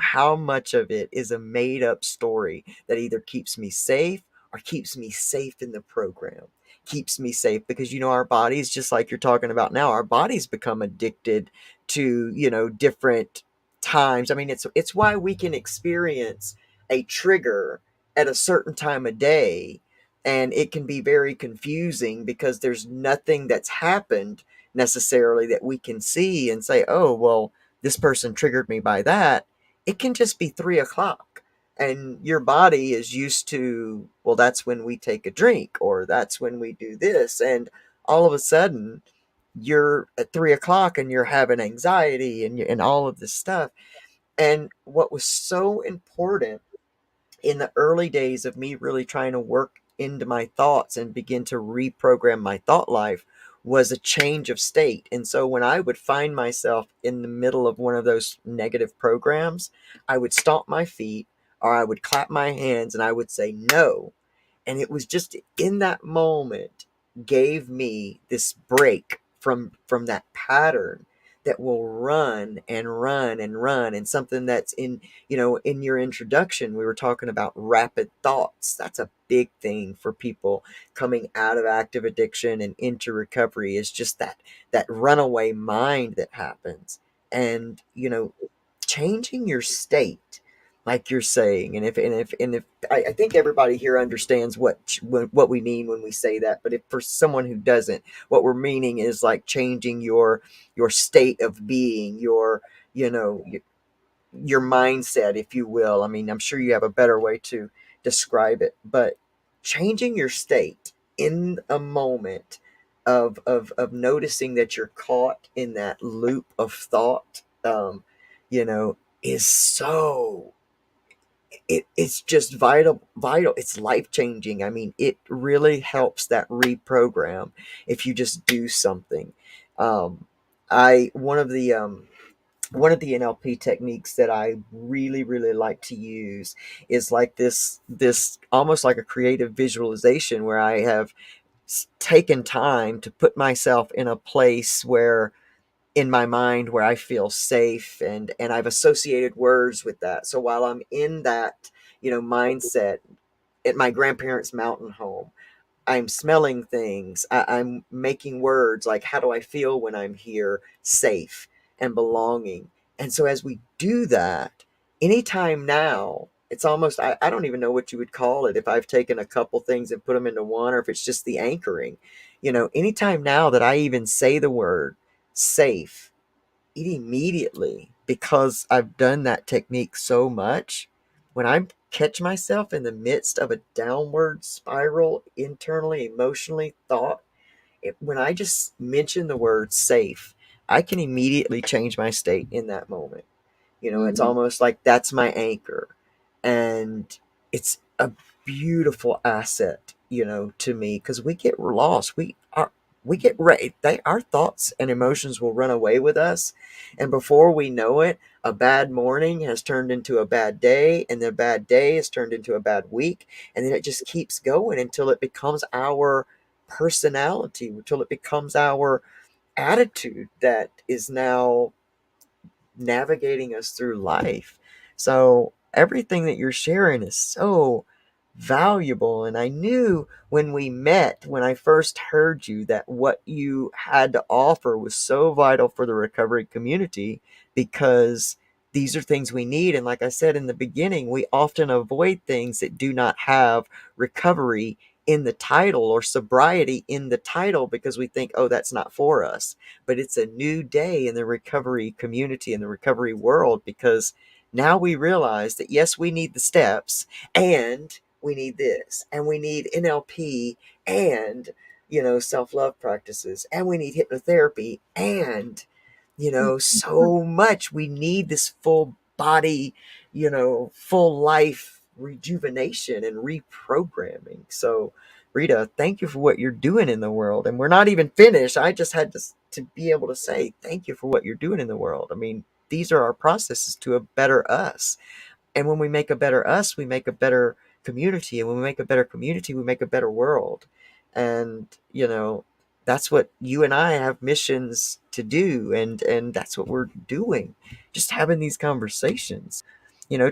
How much of it is a made up story that either keeps me safe or keeps me safe in the program. Keeps me safe because, our bodies, just like you're talking about now, our bodies become addicted to, different times. I mean, it's why we can experience a trigger at a certain time of day, and it can be very confusing because there's nothing that's happened necessarily that we can see and say, oh, well, this person triggered me by that. It can just be 3 o'clock, and your body is used to, well, that's when we take a drink, or that's when we do this, and all of a sudden you're at 3 o'clock and you're having anxiety and all of this stuff. And what was so important in the early days of me really trying to work into my thoughts and begin to reprogram my thought life was a change of state. And so when I would find myself in the middle of one of those negative programs, I would stomp my feet or I would clap my hands and I would say no. And it was just in that moment gave me this break from that pattern that will run and run and run. And something that's in your introduction, we were talking about rapid thoughts. That's a big thing for people coming out of active addiction and into recovery, is just that runaway mind that happens. And changing your state, like you're saying. And if I think everybody here understands what we mean when we say that, but if for someone who doesn't, what we're meaning is like changing your state of being, you know your mindset, if you will. I mean, I'm sure you have a better way to describe it, but changing your state in a moment of noticing that you're caught in that loop of thought, is so, it's just vital. It's life changing. I mean, it really helps that reprogram if you just do something. um I one of the NLP techniques that I really, really like to use is like this almost like a creative visualization, where I have taken time to put myself in a place where, in my mind, where I feel safe, and I've associated words with that. So while I'm in that, mindset at my grandparents' mountain home, I'm smelling things. I'm making words like, how do I feel when I'm here, safe and belonging? And so as we do that, anytime now, it's almost, I don't even know what you would call it, if I've taken a couple things and put them into one, or if it's just the anchoring. Anytime now that I even say the word safe, it immediately, because I've done that technique so much, when I catch myself in the midst of a downward spiral, internally, emotionally, thought, when I just mention the word safe, I can immediately change my state in that moment. It's Mhm. almost like that's my anchor. And it's a beautiful asset, to me, because we get lost. We get right. Our thoughts and emotions will run away with us. And before we know it, a bad morning has turned into a bad day, and the bad day has turned into a bad week. And then it just keeps going until it becomes our personality, until it becomes our attitude that is now navigating us through life. So everything that you're sharing is so valuable. And I knew when we met, when I first heard you, that what you had to offer was so vital for the recovery community, because these are things we need. And like I said in the beginning, we often avoid things that do not have recovery in the title or sobriety in the title, because we think, oh, that's not for us. But it's a new day in the recovery community, in the recovery world, because now we realize that yes, we need the steps, and we need this, and we need NLP, and self-love practices, and we need hypnotherapy, and so much. We need this full body, full life rejuvenation and reprogramming. So Rita, thank you for what you're doing in the world. And we're not even finished. I just had to be able to say thank you for what you're doing in the world. I mean, these are our processes to a better us. And when we make a better us, we make a better community. And when we make a better community, we make a better world. And, that's what you and I have missions to do. And that's what we're doing. Just having these conversations.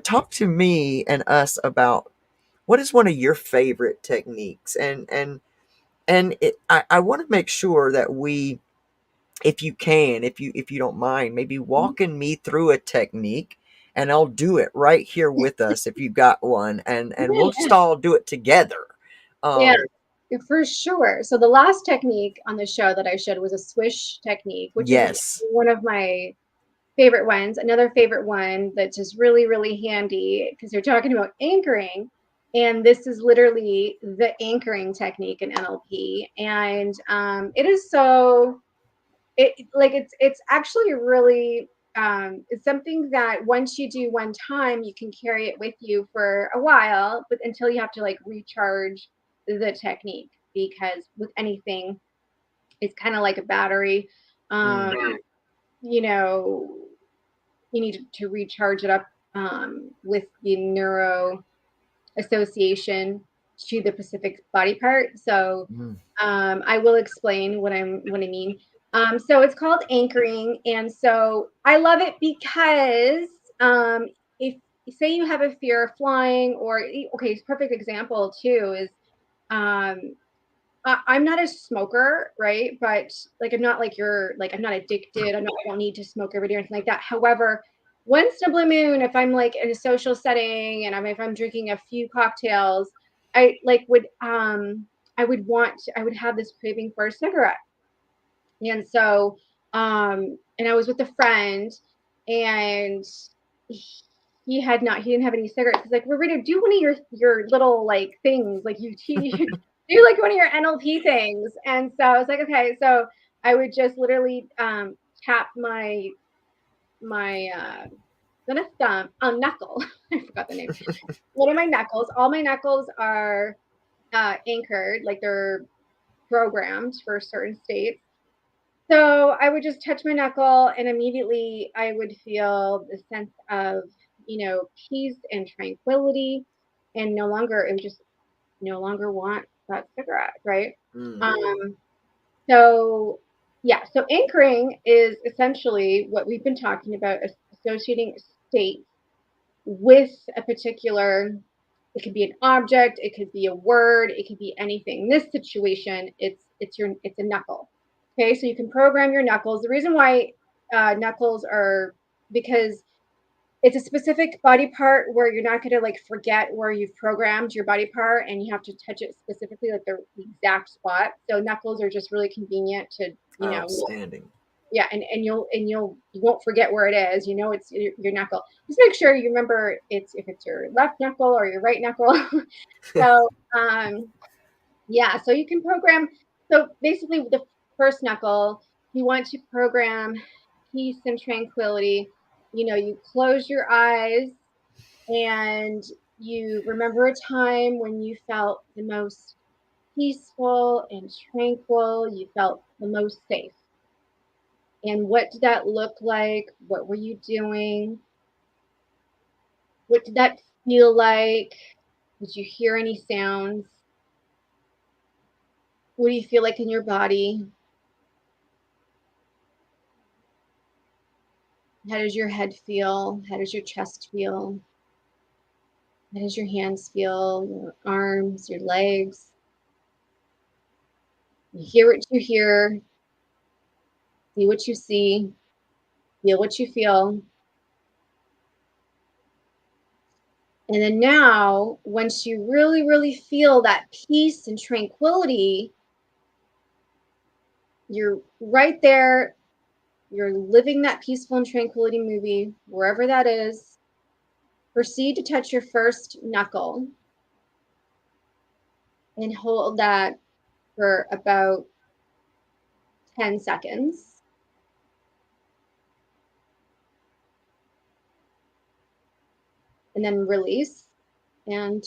Talk to me and us about what is one of your favorite techniques. I want to make sure that we, if you can, if you don't mind, maybe walking me through a technique, and I'll do it right here with us if you got one, and we'll just all do it together. Yeah, um for sure. So the last technique on the show that I showed was a swish technique, which is yes. one of my favorite ones. Another favorite one that's just really, really handy because you're talking about anchoring. And this is literally the anchoring technique in NLP. And it is so it's actually really it's something that once you do one time, you can carry it with you for a while, but until you have to like recharge the technique, because with anything, it's kind of like a battery. Mm, Um, you know, you need to recharge it up with the neuro association to the specific body part. So mm, I will explain what I mean. So it's called anchoring, and so I love it because if say you have a fear of flying, or okay, perfect example too is um, I'm not a smoker, right? But like, I'm not like you're like, I'm not addicted. I don't need to smoke every day or anything like that. However, once in a blue moon, if I'm like in a social setting and if I'm drinking a few cocktails, I like I would have this craving for a cigarette. And so, and I was with a friend, and he didn't have any cigarettes. He's like, "Well, Rita, do one of your little like things, like you do like one of your NLP things." And so I was like, okay. So I would just literally tap my not a thumb, a knuckle. I forgot the name. One of my knuckles. All my knuckles are anchored, like they're programmed for certain states. So I would just touch my knuckle, and immediately I would feel the sense of, peace and tranquility, and it would just no longer want that cigarette, right? mm, Um, so yeah, so anchoring is essentially what we've been talking about, associating state with a particular, it could be an object, it could be a word, it could be anything. In this situation, it's a knuckle. Okay, so you can program your knuckles. The reason why knuckles are because it's a specific body part where you're not going to like forget where you've programmed your body part, and you have to touch it specifically, like the exact spot. So knuckles are just really convenient to, outstanding. yeah, you won't forget where it is. It's your knuckle. Just make sure you remember it's if it's your left knuckle or your right knuckle. So yeah, so you can program. So basically, the first knuckle, you want to program peace and tranquility. You close your eyes and you remember a time when you felt the most peaceful and tranquil, you felt the most safe. And what did that look like? What were you doing? What did that feel like? Did you hear any sounds? What do you feel like in your body? How does your head feel? How does your chest feel? How does your hands feel? Your arms, your legs? You hear what you hear, see what you see, feel what you feel. And then now, once you really, really feel that peace and tranquility, you're right there. You're living that peaceful and tranquility movie, wherever that is. Proceed to touch your first knuckle and hold that for about 10 seconds. And then release and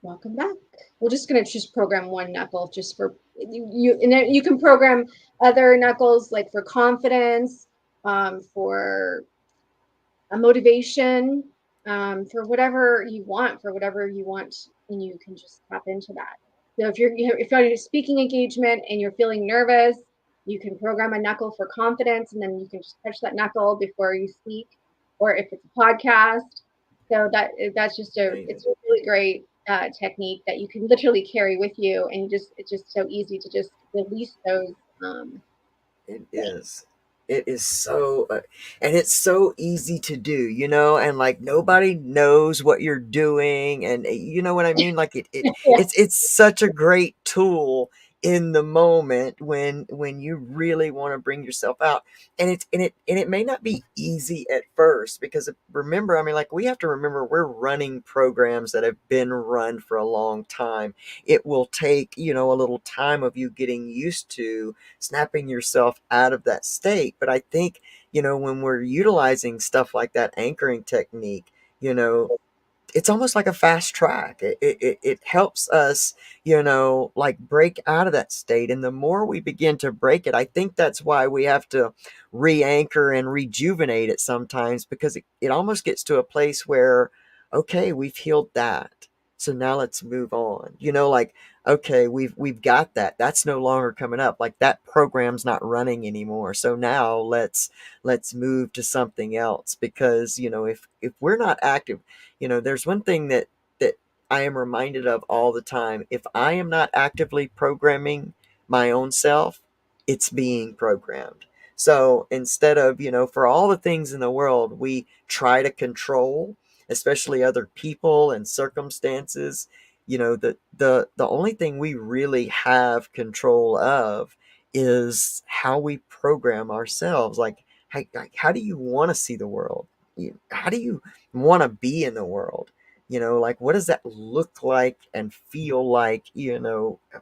welcome back. We're just going to just program one knuckle just for you. And then you can program other knuckles like for confidence, for a motivation, for whatever you want, and you can just tap into that. So if you're in a speaking engagement and you're feeling nervous, you can program a knuckle for confidence, and then you can just touch that knuckle before you speak. Or if it's a podcast, so that's just Amazing. it's a really great technique that you can literally carry with you, and it's just so easy to just release those. Um, It is. It is so, and it's so easy to do, and like nobody knows what you're doing, and you know what I mean. Like yeah, it's such a great tool in the moment when you really want to bring yourself out, and it may not be easy at first because remember, I mean, like we have to remember we're running programs that have been run for a long time. It will take a little time of you getting used to snapping yourself out of that state. But I think, when we're utilizing stuff like that anchoring technique, you know, it's almost like a fast track. It helps us, like break out of that state. And the more we begin to break it, I think that's why we have to re anchor and rejuvenate it sometimes because it almost gets to a place where, okay, we've healed that. So now let's move on. Like, okay, we've got that. That's no longer coming up. Like that program's not running anymore. So now let's move to something else because, if we're not active, there's one thing that I am reminded of all the time. If I am not actively programming my own self, it's being programmed. So instead of, for all the things in the world we try to control, especially other people and circumstances, the only thing we really have control of is how we program ourselves. How do you want to see the world? How do you want to be in the world? Like what does that look like and feel like,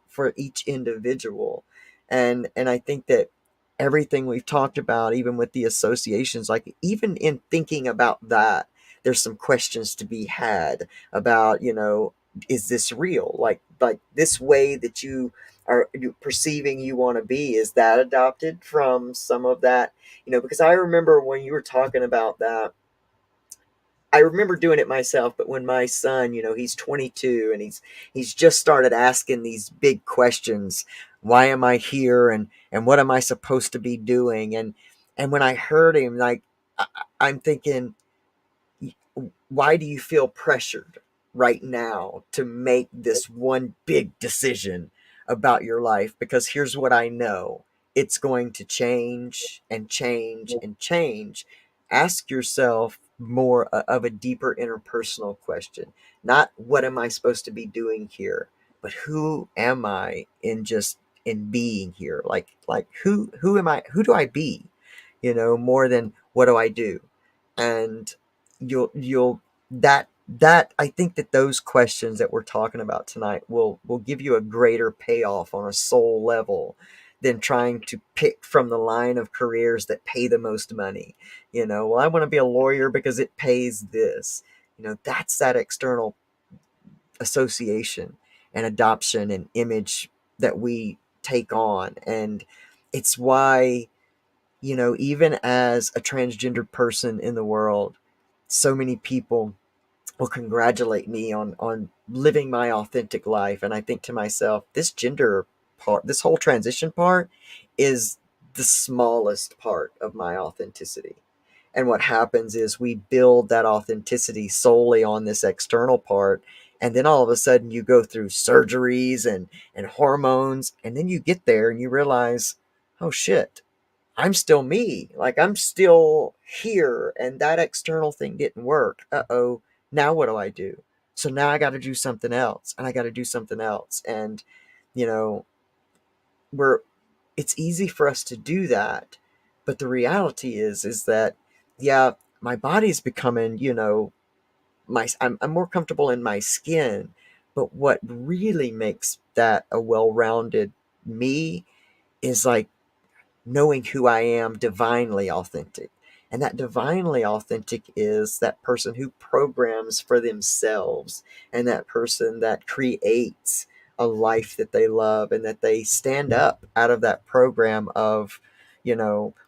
for each individual? And I think that everything we've talked about, even with the associations, like even in thinking about that, there's some questions to be had about, is this real? Like this way that you perceiving you want to be, is that adopted from some of that? Because I remember when you were talking about that, I remember doing it myself, but when my son, he's 22 and he's just started asking these big questions. Why am I here, and what am I supposed to be doing? And when I heard him, like I'm thinking, why do you feel pressured right now to make this one big decision about your life? Because here's what I know, it's going to change and change and change. Ask yourself more of a deeper interpersonal question. Not what am I supposed to be doing here, but who am I in being here? Like who am I? Who do I be? More than what do I do? And you'll that that I think that those questions that we're talking about tonight will give you a greater payoff on a soul level than trying to pick from the line of careers that pay the most money. Well, I want to be a lawyer because it pays this. That's that external association and adoption and image that we take on. And it's why, even as a transgender person in the world, so many people will congratulate me on living my authentic life. And I think to myself, this gender part, this whole transition part is the smallest part of my authenticity. And what happens is we build that authenticity solely on this external part. And then all of a sudden you go through surgeries and hormones. And then you get there and you realize, oh shit, I'm still me. Like, I'm still here. And that external thing didn't work. Uh-oh. Now what do I do? So now I got to do something else, and I got to do something else. And, you know, we're, it's easy for us to do that. But the reality is that, yeah, my body's becoming, I'm more comfortable in my skin. But what really makes that a well-rounded me is like knowing who I am divinely authentic. And that divinely authentic is that person who programs for themselves, and that person that creates a life that they love, and that they stand up out of that program of,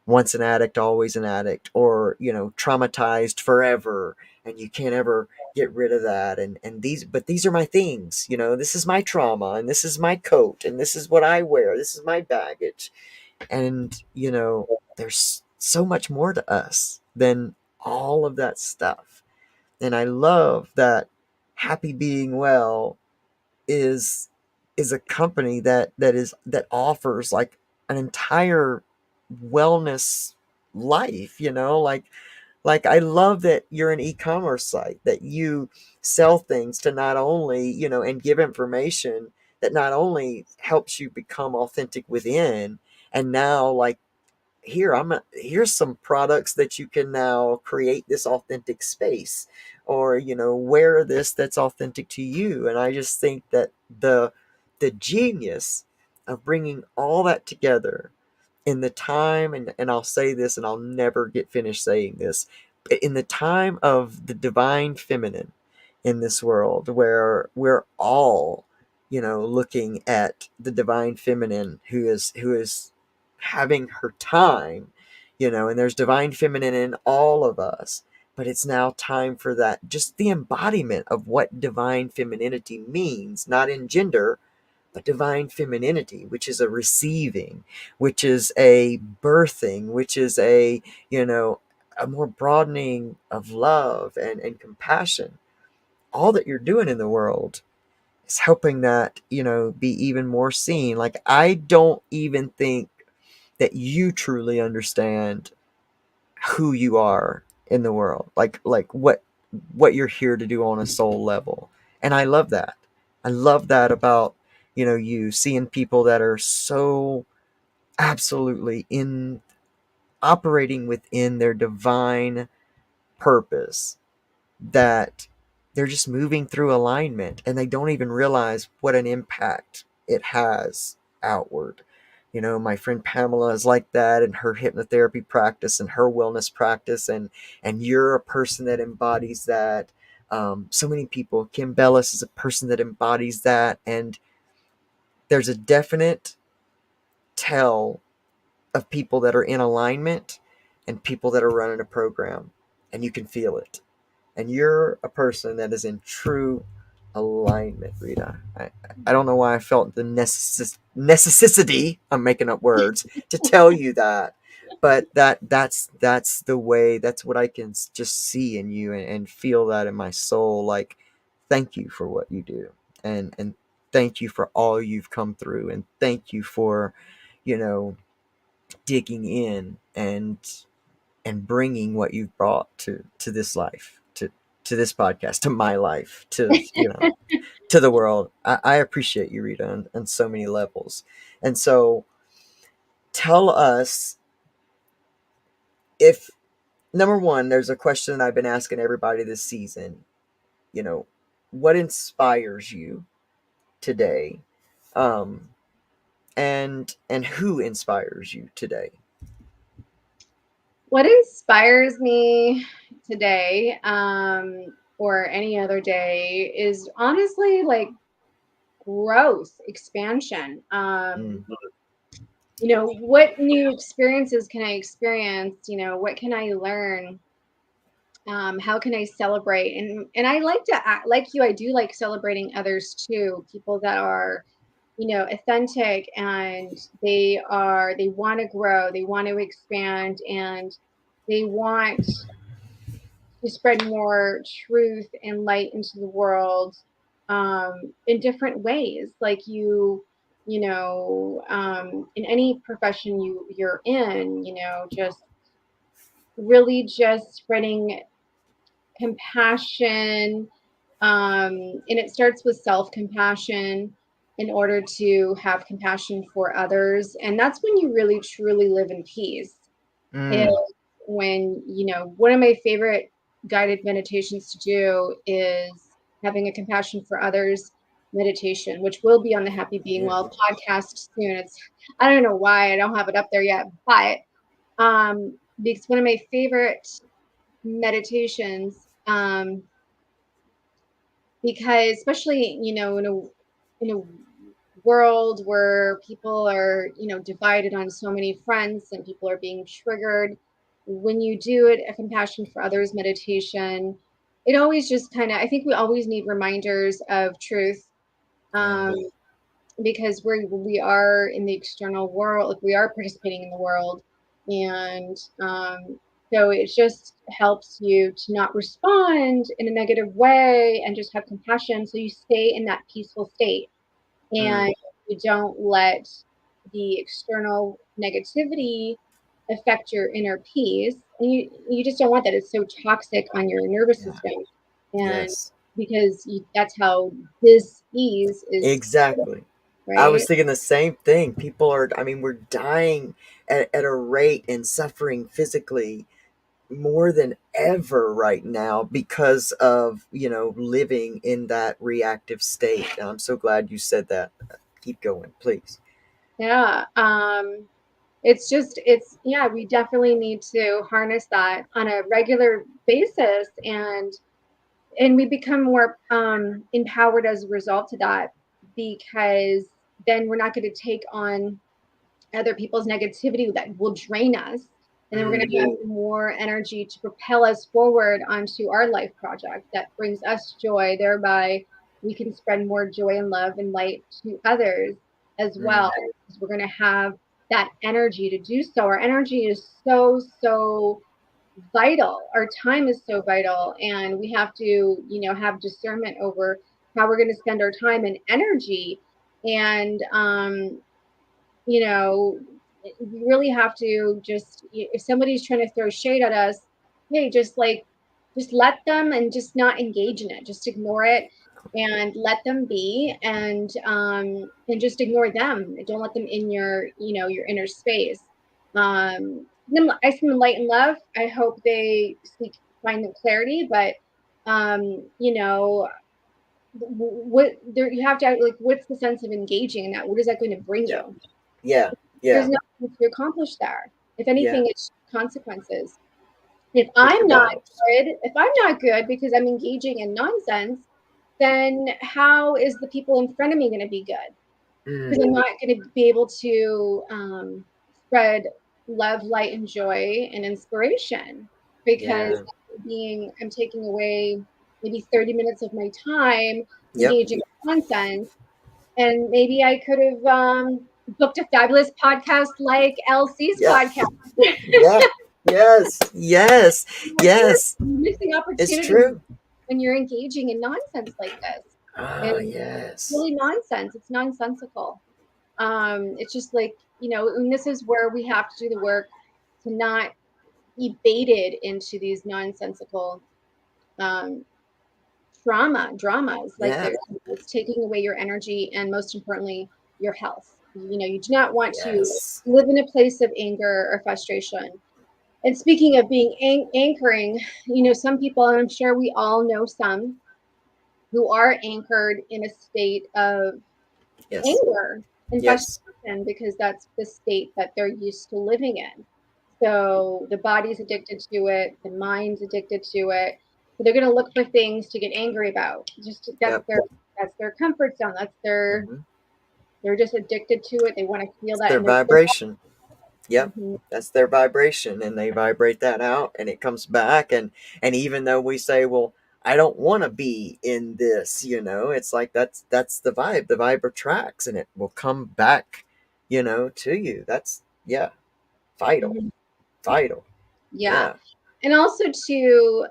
once an addict, always an addict, or, traumatized forever. And you can't ever get rid of that. And these are my things, this is my trauma, and this is my coat, and this is what I wear. This is my baggage. And, there's so much more to us than all of that stuff. And I love that Happy Being Well is a company that offers like an entire wellness life, like I love that you're an e-commerce site, that you sell things to not only, and give information that not only helps you become authentic within, and now like here's some products that you can now create this authentic space, or wear this that's authentic to you. And I just think that the genius of bringing all that together in the time, and I'll say this and I'll never get finished saying this, but in the time of the divine feminine in this world, where we're all, looking at the divine feminine who is having her time, and there's divine feminine in all of us. But it's now time for that, just the embodiment of what divine femininity means, not in gender, but divine femininity, which is a receiving, which is a birthing, which is a more broadening of love and compassion. All that you're doing in the world is helping that, be even more seen. Like, I don't even think that you truly understand who you are in the world, like what you're here to do on a soul level. And I love that about, you seeing people that are so absolutely in operating within their divine purpose, that they're just moving through alignment, and they don't even realize what an impact it has outward. My friend Pamela is like that in her hypnotherapy practice and her wellness practice, and you're a person that embodies that. So many people. Kim Bellis is a person that embodies that, and there's a definite tell of people that are in alignment and people that are running a program, and you can feel it. And you're a person that is in true alignment, Rita. I don't know why I felt the necessity, I'm making up words, to tell you that, but that's the way, that's what I can just see in you, and feel that in my soul. Like, thank you for what you do, and thank you for all you've come through, and thank you for, you know, digging in and bringing what you've brought to this life, to this podcast, to my life, to the world. I appreciate you, Rita, on so many levels. And so, tell us, if, number one, there's a question I've been asking everybody this season. you know, what inspires you today, um, and who inspires you today? What inspires me today, or any other day, is honestly like growth, expansion. Mm, What new experiences can I experience? What can I learn? How can I celebrate? And I like to act like you. I do like celebrating others too. People that are, authentic, and they want to grow, they want to expand, and they want to spread more truth and light into the world, in different ways. Like in any profession you're in, just really just spreading compassion, and it starts with self-compassion in order to have compassion for others. And that's when you really truly live in peace. Is mm, when, one of my favorite guided meditations to do is having a compassion for others meditation, which will be on the Happy Being yeah. Well podcast soon. I don't know why I don't have it up there yet, but because one of my favorite meditations, because especially, in a world where people are, divided on so many fronts and people are being triggered, when you do it, a compassion for others meditation, it always just kind of, I think we always need reminders of truth, Yeah. um, because we are in the external world, like we are participating in the world, and so it just helps you to not respond in a negative way and just have compassion, so you stay in that peaceful state, Mm, and you don't let the external negativity affect your inner peace. And you just don't want that. It's so toxic on your nervous yeah. system. And Yes. because that's how dis-ease is, Exactly. I was right? thinking the same thing. People are, I mean, we're dying at a rate and suffering physically more than ever right now because of, living in that reactive state. And I'm so glad you said that. Keep going, please. Yeah. Yeah, we definitely need to harness that on a regular basis, and we become more empowered as a result of that, because then we're not going to take on other people's negativity that will drain us, and then we're going Mm, to have more energy to propel us forward onto our life project that brings us joy. Thereby we can spread more joy and love and light to others as mm, well, because we're going to have that energy to do so. Our energy is so, so vital. Our time is so vital, and we have to, have discernment over how we're going to spend our time and energy. And you know, we really have to just, if somebody's trying to throw shade at us, hey, just let them, and just not engage in it. Just ignore it and let them be, and just ignore them. Don't let them in your inner space. I send them light and love. I hope they find them clarity, but you know, what there you have to, like, what's the sense of engaging in that? What is that going to bring yeah. you? Yeah. There's Yeah. nothing to accomplish there. If Yeah. anything, it's consequences. If Pick your I'm not battles. if I'm not good because I'm engaging in nonsense, then how is the people in front of me going to be good? Because Mm, I'm not going to be able to spread love, light, and joy and inspiration, because yeah. I'm taking away maybe 30 minutes of my time Yep. engaging in nonsense. And maybe I could have booked a fabulous podcast like LC's Yeah. podcast. Yeah. Yes. Yes. But seriously, Yes. you're missing It's opportunities true. when you're engaging in nonsense like this. Ah, And it's yes. really nonsense. It's nonsensical. It's just like, and this is where we have to do the work to not be baited into these nonsensical um, dramas. Like, Yeah. it's taking away your energy, and most importantly, your health. You do not want to Yes. live in a place of anger or frustration. And speaking of being anchoring, some people, and I'm sure we all know some, who are anchored in a state of Yes. anger and Yes. frustration because that's the state that they're used to living in. So the body's addicted to it, the mind's addicted to it. So they're going to look for things to get angry about. Just Yep. that's their comfort zone. That's their Hmm. they're just addicted to it. They want to feel It's that their in their vibration. Yep. Mhm. That's their vibration, and they vibrate that out, and it comes back. And even though we say, well, I don't want to be in this, it's like that's the vibe. The vibe attracts, and it will come back, to you. That's, yeah, vital. Mhm. Vital. Yeah. Yeah. And also too,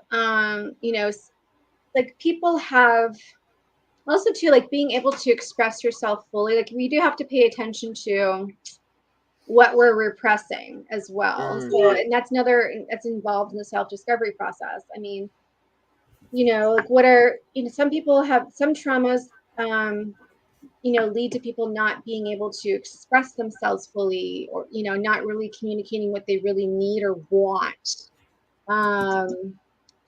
like people have also too, like being able to express yourself fully. Like we do have to pay attention to what we're repressing as well. Mm, So, and that's involved in the self-discovery process. I mean, like what are, some people have some traumas, um, lead to people not being able to express themselves fully, or, not really communicating what they really need or want, um,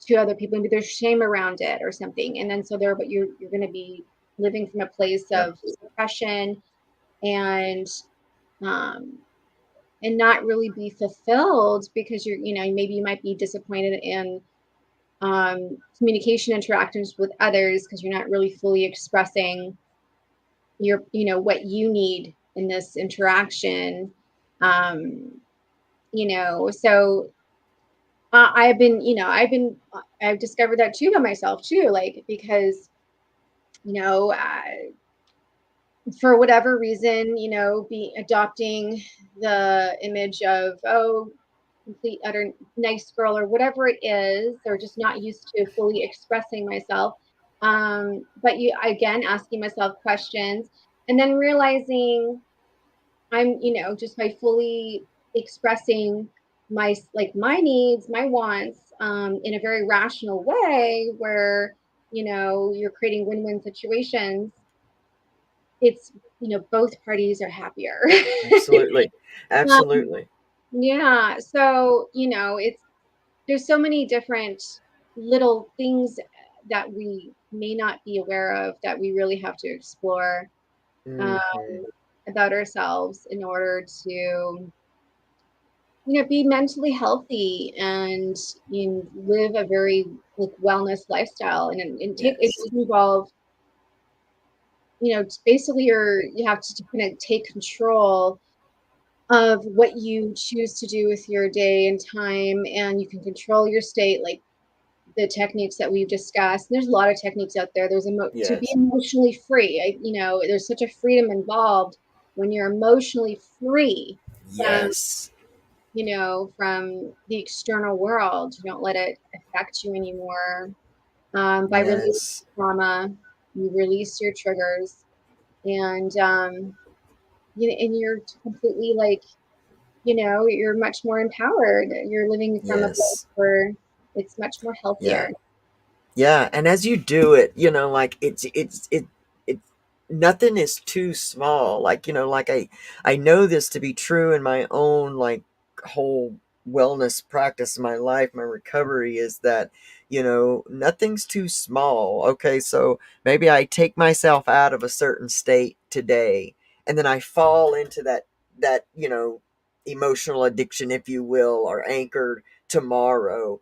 to other people. Maybe there's shame around it or something. And then so but you're going to be living from a place yep. of suppression and, um, and not really be fulfilled because maybe you might be disappointed in communication interactions with others because you're not really fully expressing what you need in this interaction. So I've discovered that too by myself too, like because you know uh, for whatever reason, be adopting the image of, oh, complete utter nice girl or whatever it is, or just not used to fully expressing myself. But you again asking myself questions and then realizing I'm, just by fully expressing my needs, my wants, in a very rational way where, you're creating win-win situations, it's, both parties are happier. Absolutely. um, Absolutely. yeah. So, there's so many different little things that we may not be aware of that we really have to explore, um, Hmm. about ourselves in order to, be mentally healthy and live a very like wellness lifestyle. And it Yes. does involve, basically you have to kind of take control of what you choose to do with your day and time, and you can control your state, like the techniques that we've discussed. There's a lot of techniques out there. To be Yes. emotionally free. There's such a freedom involved when you're emotionally free from, Yes. from the external world. You don't let it affect you anymore. By releasing Yes. trauma, you release your triggers, and and you're completely like, you're much more empowered. You're living from a place Yes. where it's much more Yeah. healthier. Yeah, and as you do it, like it nothing is too small. Like, like I know this to be true in my own like whole wellness practice in my life, my recovery is that, nothing's too small. Okay, so maybe I take myself out of a certain state today and then I fall into that, emotional addiction, if you will, or anchored tomorrow.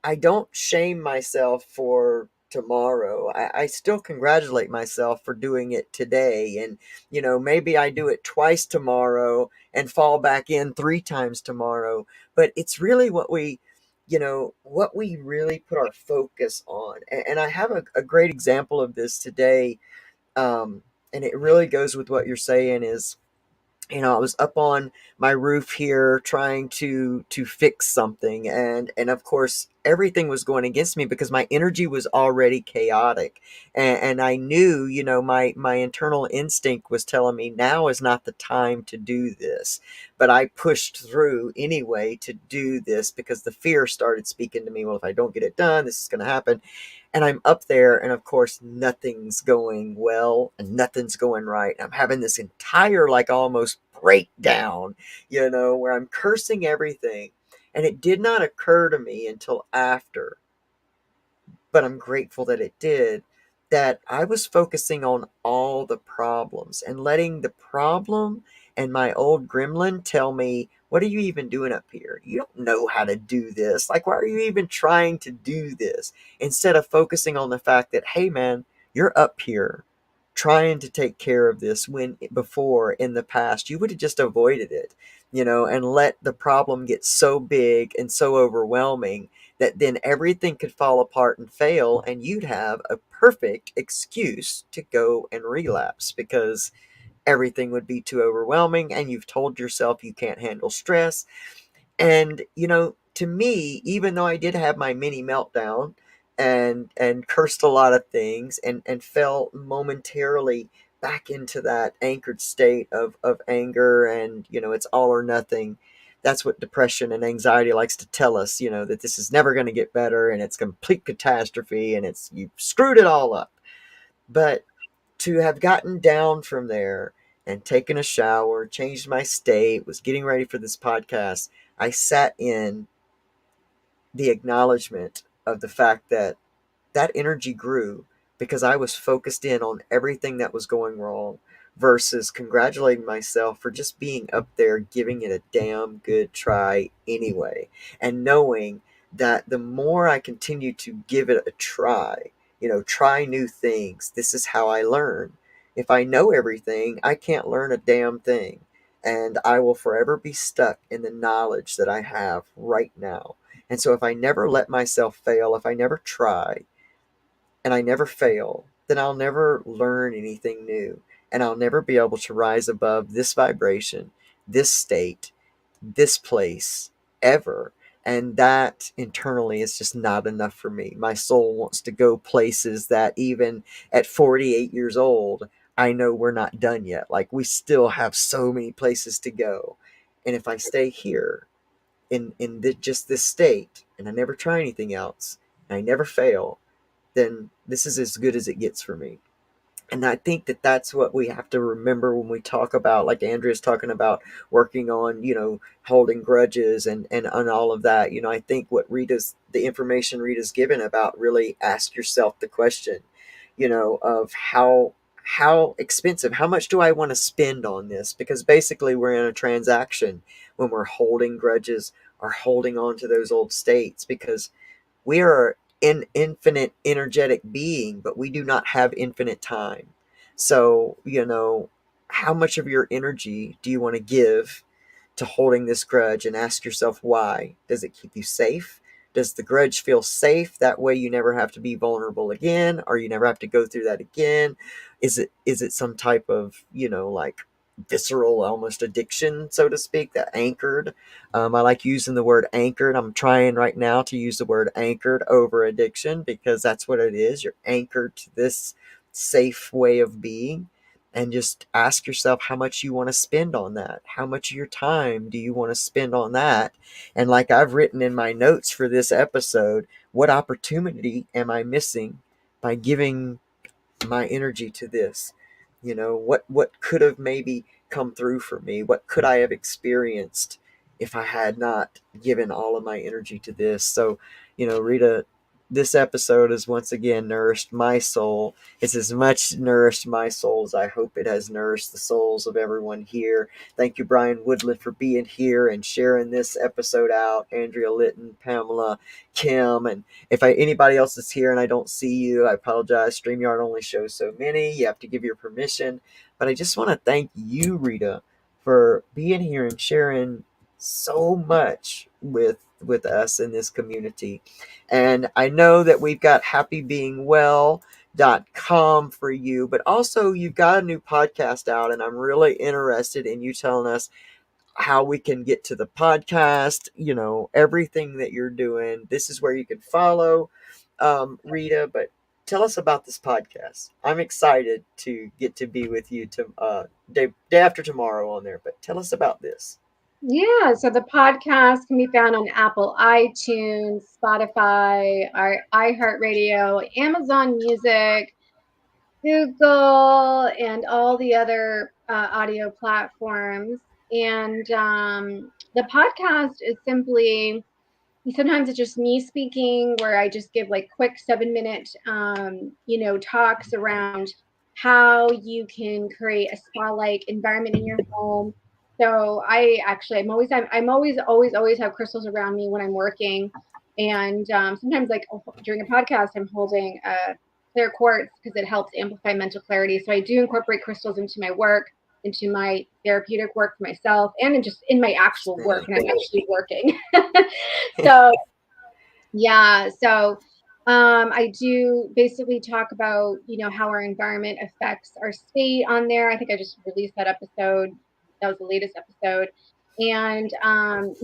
I don't shame myself for tomorrow. I still congratulate myself for doing it today. And, maybe I do it twice tomorrow and fall back in three times tomorrow. But it's really what we really put our focus on. And I have a great example of this today. And it really goes with what you're saying is, I was up on my roof here trying to fix something, and of course everything was going against me because my energy was already chaotic, and I knew, my internal instinct was telling me now is not the time to do this, but I pushed through anyway to do this because the fear started speaking to me. Well, if I don't get it done, this is going to happen. And I'm up there, and of course nothing's going well and nothing's going right. I'm having this entire like almost breakdown, where I'm cursing everything. And it did not occur to me until after, but I'm grateful that it did. that I was focusing on all the problems and letting the problem and my old gremlin tell me, "What are you even doing up here? You don't know how to do this. Like, why are you even trying to do this?" Instead of focusing on the fact that, "Hey, man, you're up here trying to take care of this when before in the past you would have just avoided it, and let the problem get so big and so overwhelming that then everything could fall apart and fail, and you'd have a perfect excuse to go and relapse because everything would be too overwhelming and you've told yourself you can't handle stress." And to me, even though I did have my mini meltdown and cursed a lot of things and fell momentarily back into that anchored state of anger, and it's all or nothing. That's what depression and anxiety likes to tell us, that this is never going to get better and it's complete catastrophe and it's you've screwed it all up. But to have gotten down from there and taken a shower, changed my state, was getting ready for this podcast, I sat in the acknowledgement of the fact that that energy grew because I was focused in on everything that was going wrong versus congratulating myself for just being up there giving it a damn good try anyway. And knowing that the more I continue to give it a try, try new things, this is how I learn. If I know everything, I can't learn a damn thing. And I will forever be stuck in the knowledge that I have right now. And so if I never let myself fail, if I never try, and I never fail, then I'll never learn anything new. And I'll never be able to rise above this vibration, this state, this place ever. And that internally is just not enough for me. My soul wants to go places that even at 48 years old, I know we're not done yet. Like, we still have so many places to go. And if I stay here in just this state and I never try anything else, and I never fail, then this is as good as it gets for me. And I think that that's what we have to remember when we talk about, like Andrea's talking about, working on, holding grudges and all of that. I think the information Rita's given about, really ask yourself the question, of how expensive, how much do I want to spend on this? Because basically we're in a transaction when we're holding grudges or holding on to those old states, because we are an infinite energetic being, but we do not have infinite time. So, how much of your energy do you want to give to holding this grudge? And ask yourself why. Does it keep you safe? Does the grudge feel safe? That way you never have to be vulnerable again, or you never have to go through that again. Is it some type of, like visceral almost addiction, so to speak, that anchored? I like using the word anchored. I'm trying right now to use the word anchored over addiction, because that's what it is. You're anchored to this safe way of being. And just ask yourself how much you want to spend on that. How much of your time do you want to spend on that? And like I've written in my notes for this episode, what opportunity am I missing by giving my energy to this? What could have maybe come through for me? What could I have experienced if I had not given all of my energy to this? So, Rita, this episode has once again nourished my soul. It's as much nourished my soul as I hope it has nourished the souls of everyone here. Thank you, Brian Woodland, for being here and sharing this episode out. Andrea Litton, Pamela, Kim, and if anybody else is here and I don't see you, I apologize. StreamYard only shows so many. You have to give your permission. But I just want to thank you, Rita, for being here and sharing so much with us in this community. And I know that we've got happybeingwell.com for you, but also you've got a new podcast out, and I'm really interested in you telling us how we can get to the podcast, everything that you're doing. This is where you can follow Rita, but tell us about this podcast. I'm excited to get to be with you to day after tomorrow on there, but tell us about this. Yeah, so the podcast can be found on Apple iTunes, Spotify, our iHeartRadio, Amazon Music, Google, and all the other audio platforms. And the podcast is simply sometimes it's just me speaking where I just give like quick 7-minute, talks around how you can create a spa-like environment in your home. So I'm always have crystals around me when I'm working. And sometimes like during a podcast, I'm holding a clear quartz because it helps amplify mental clarity. So I do incorporate crystals into my work, into my therapeutic work for myself, and in my actual work, Outstanding. and I'm actually working. So yeah, so I do basically talk about, how our environment affects our state on there. I think I just released that episode. That was the latest episode. And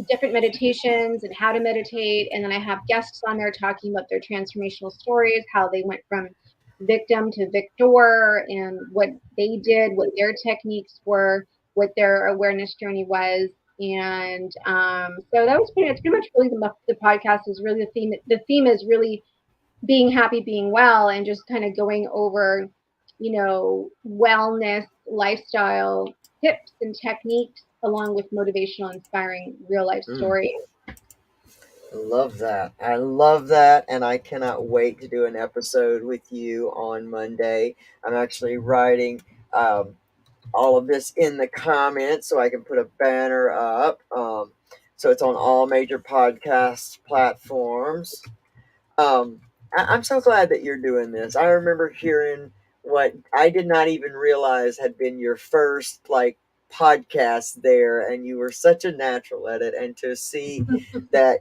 different meditations and how to meditate. And then I have guests on there talking about their transformational stories, how they went from victim to victor, and what they did, what their techniques were, what their awareness journey was. And so it's pretty much really the podcast is really the theme. The theme is really being happy, being well, and just kind of going over, wellness, lifestyle tips and techniques, along with motivational, inspiring real life Mm. stories. I love that. I love that. And I cannot wait to do an episode with you on Monday. I'm actually writing all of this in the comments so I can put a banner up. So it's on all major podcast platforms. I'm so glad that you're doing this. I remember hearing what I did not even realize had been your first like podcast there, and you were such a natural at it. And to see that,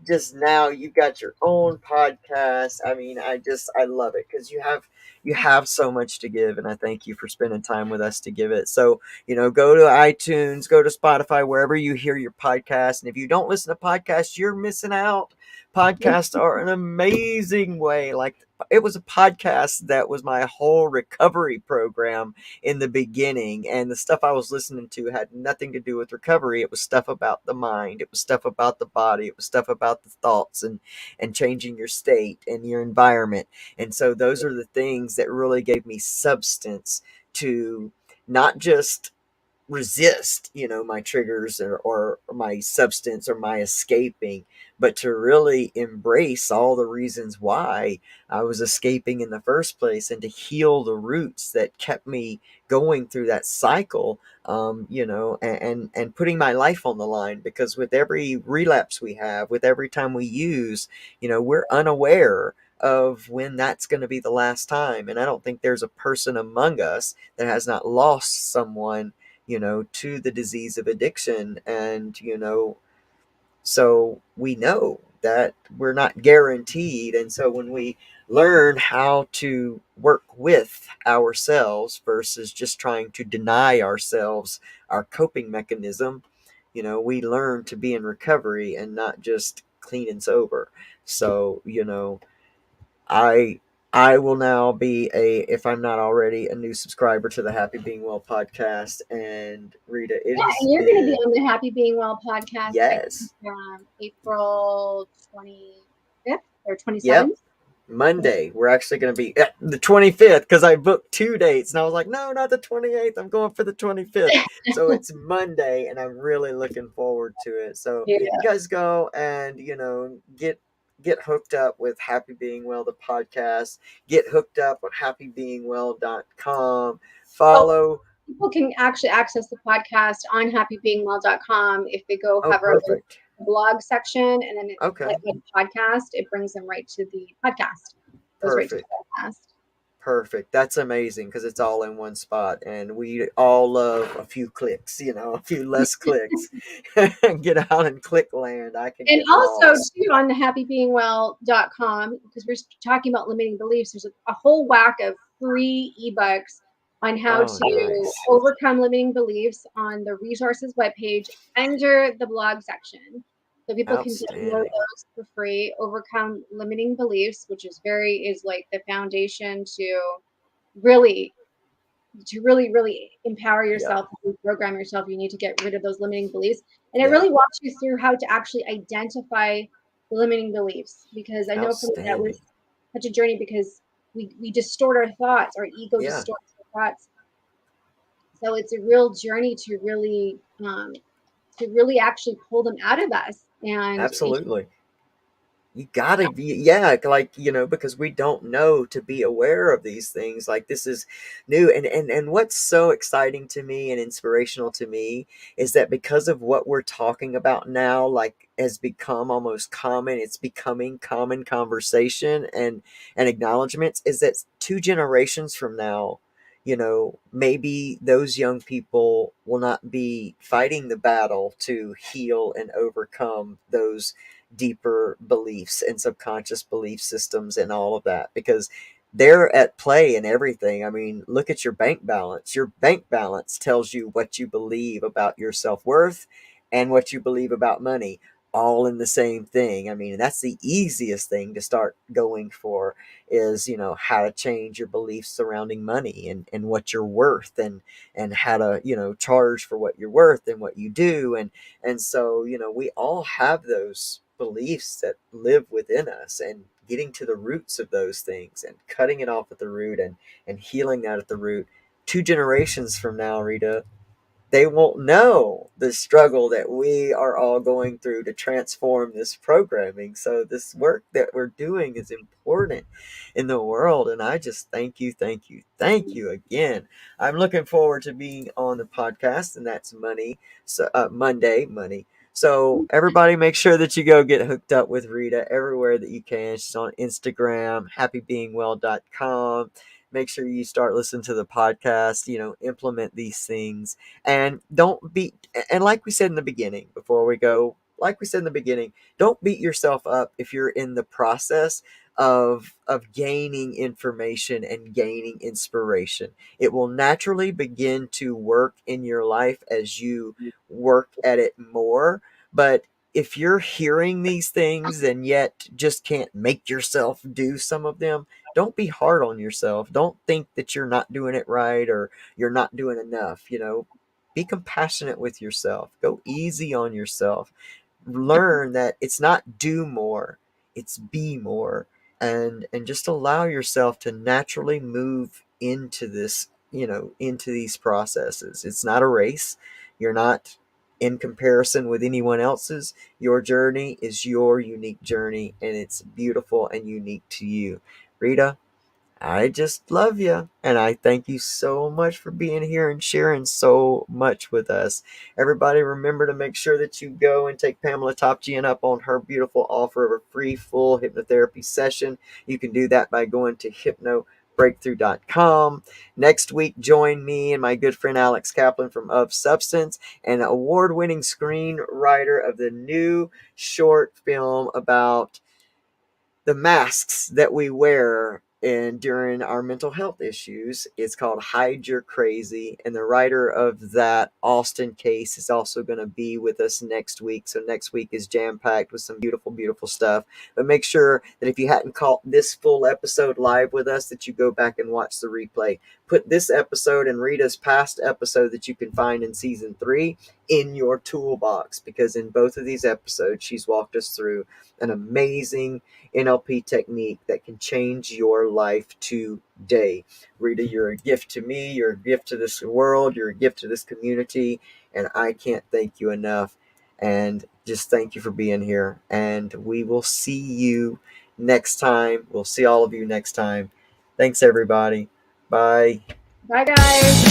just now you've got your own podcast. I mean, I love it because you have so much to give, and I thank you for spending time with us to give it. So, go to iTunes, go to Spotify, wherever you hear your podcast. And if you don't listen to podcasts, you're missing out. Podcasts are an amazing way. Like, it was a podcast that was my whole recovery program in the beginning, and the stuff I was listening to had nothing to do with recovery. It was stuff about the mind, it was stuff about the body, it was stuff about the thoughts, and changing your state and your environment. And so those are the things that really gave me substance to not just resist, my triggers, or my substance or my escaping, but to really embrace all the reasons why I was escaping in the first place, and to heal the roots that kept me going through that cycle. And putting my life on the line, because with every relapse we have, with every time we use, we're unaware of when that's going to be the last time. And I don't think there's a person among us that has not lost someone, to the disease of addiction. And, so we know that we're not guaranteed. And so when we learn how to work with ourselves versus just trying to deny ourselves our coping mechanism, we learn to be in recovery and not just clean and sober. So, I I will now be if I'm not already, a new subscriber to the Happy Being Well podcast. And Rita, it Yeah, has and you're going to be been, on the Happy Being Well podcast, I think, yes, April 25th or yep, 27th. Monday. We're actually going to be at the 25th, because I booked 2 dates and I was like, no, not the 28th. I'm going for the 25th. So it's Monday, and I'm really looking forward to it. So Yeah. you guys go and, get hooked up with Happy Being Well, the podcast. Get hooked up on happybeingwell.com. Well, Follow. people can actually access the podcast on happybeingwell.com if they go Oh, hover over the perfect. blog section and then click Okay. on podcast. It brings them right to the podcast. Goes right to Perfect. the podcast. Perfect. That's amazing, because it's all in one spot, and we all love a few clicks, a few less clicks. Get out in click land. I can And get also lost. too on the happybeingwell.com, because we're talking about limiting beliefs, there's a whole whack of free ebooks on how Oh, to nice. overcome limiting beliefs on the resources webpage under the blog section. So people can download Outstanding. those for free. Overcome limiting beliefs, which is like the foundation really really empower Yep. yourself, reprogram yourself. You need to get rid of those limiting beliefs, and it Yep. really walks you through how to actually identify the limiting beliefs, because I know for me that was Outstanding. such a journey, because we distort our thoughts, our ego Yeah. distorts our thoughts. So it's a real journey to really actually pull them out of us. And Absolutely. You gotta be, yeah, like, because we don't know to be aware of these things. Like, this is new. And what's so exciting to me and inspirational to me is that because of what we're talking about now, like, has become almost common, it's becoming common conversation and acknowledgments, is that 2 generations from now, maybe those young people will not be fighting the battle to heal and overcome those deeper beliefs and subconscious belief systems and all of that, because they're at play in everything. I mean, look at your bank balance. Your bank balance tells you what you believe about your self-worth and what you believe about money, all in the same thing. I mean, that's the easiest thing to start going for, is how to change your beliefs surrounding money and what you're worth, and how to charge for what you're worth and what you do. And so, we all have those beliefs that live within us, and getting to the roots of those things and cutting it off at the root, and healing that at the root. 2 generations from now, Rita, they won't know the struggle that we are all going through to transform this programming. So this work that we're doing is important in the world. And I just thank you, thank you, thank you again. I'm looking forward to being on the podcast, and that's Monday, money. So everybody, make sure that you go get hooked up with Rita everywhere that you can. She's on Instagram, happybeingwell.com. Make sure you start listening to the podcast, implement these things, and don't beat, and like we said in the beginning, before we go, like we said in the beginning, don't beat yourself up if you're in the process of gaining information and gaining inspiration. It will naturally begin to work in your life as you work at it more. But if you're hearing these things and yet just can't make yourself do some of them, don't be hard on yourself. Don't think that you're not doing it right, or you're not doing enough. Be compassionate with yourself. Go easy on yourself. Learn that it's not do more, it's be more. And just allow yourself to naturally move into this, into these processes. It's not a race. You're not in comparison with anyone else's. Your journey is your unique journey, and it's beautiful and unique to you. Rita, I just love you. And I thank you so much for being here and sharing so much with us. Everybody, remember to make sure that you go and take Pamela Topchian up on her beautiful offer of a free full hypnotherapy session. You can do that by going to hypnobreakthrough.com. Next week, join me and my good friend Alex Kaplan from Of Substance, an award-winning screenwriter of the new short film about the masks that we wear and during our mental health issues. It's called Hide Your Crazy, and the writer of that, Austin Case, is also going to be with us next week. So next week is jam packed with some beautiful, beautiful stuff. But make sure that if you hadn't caught this full episode live with us, that you go back and watch the replay. Put this episode and Rita's past episode that you can find in season 3 in your toolbox, because in both of these episodes she's walked us through an amazing NLP technique that can change your life today. Rita, you're a gift to me. You're a gift to this world. You're a gift to this community. And I can't thank you enough. And just thank you for being here. And we will see you next time. We'll see all of you next time. Thanks, everybody. Bye. Bye, guys.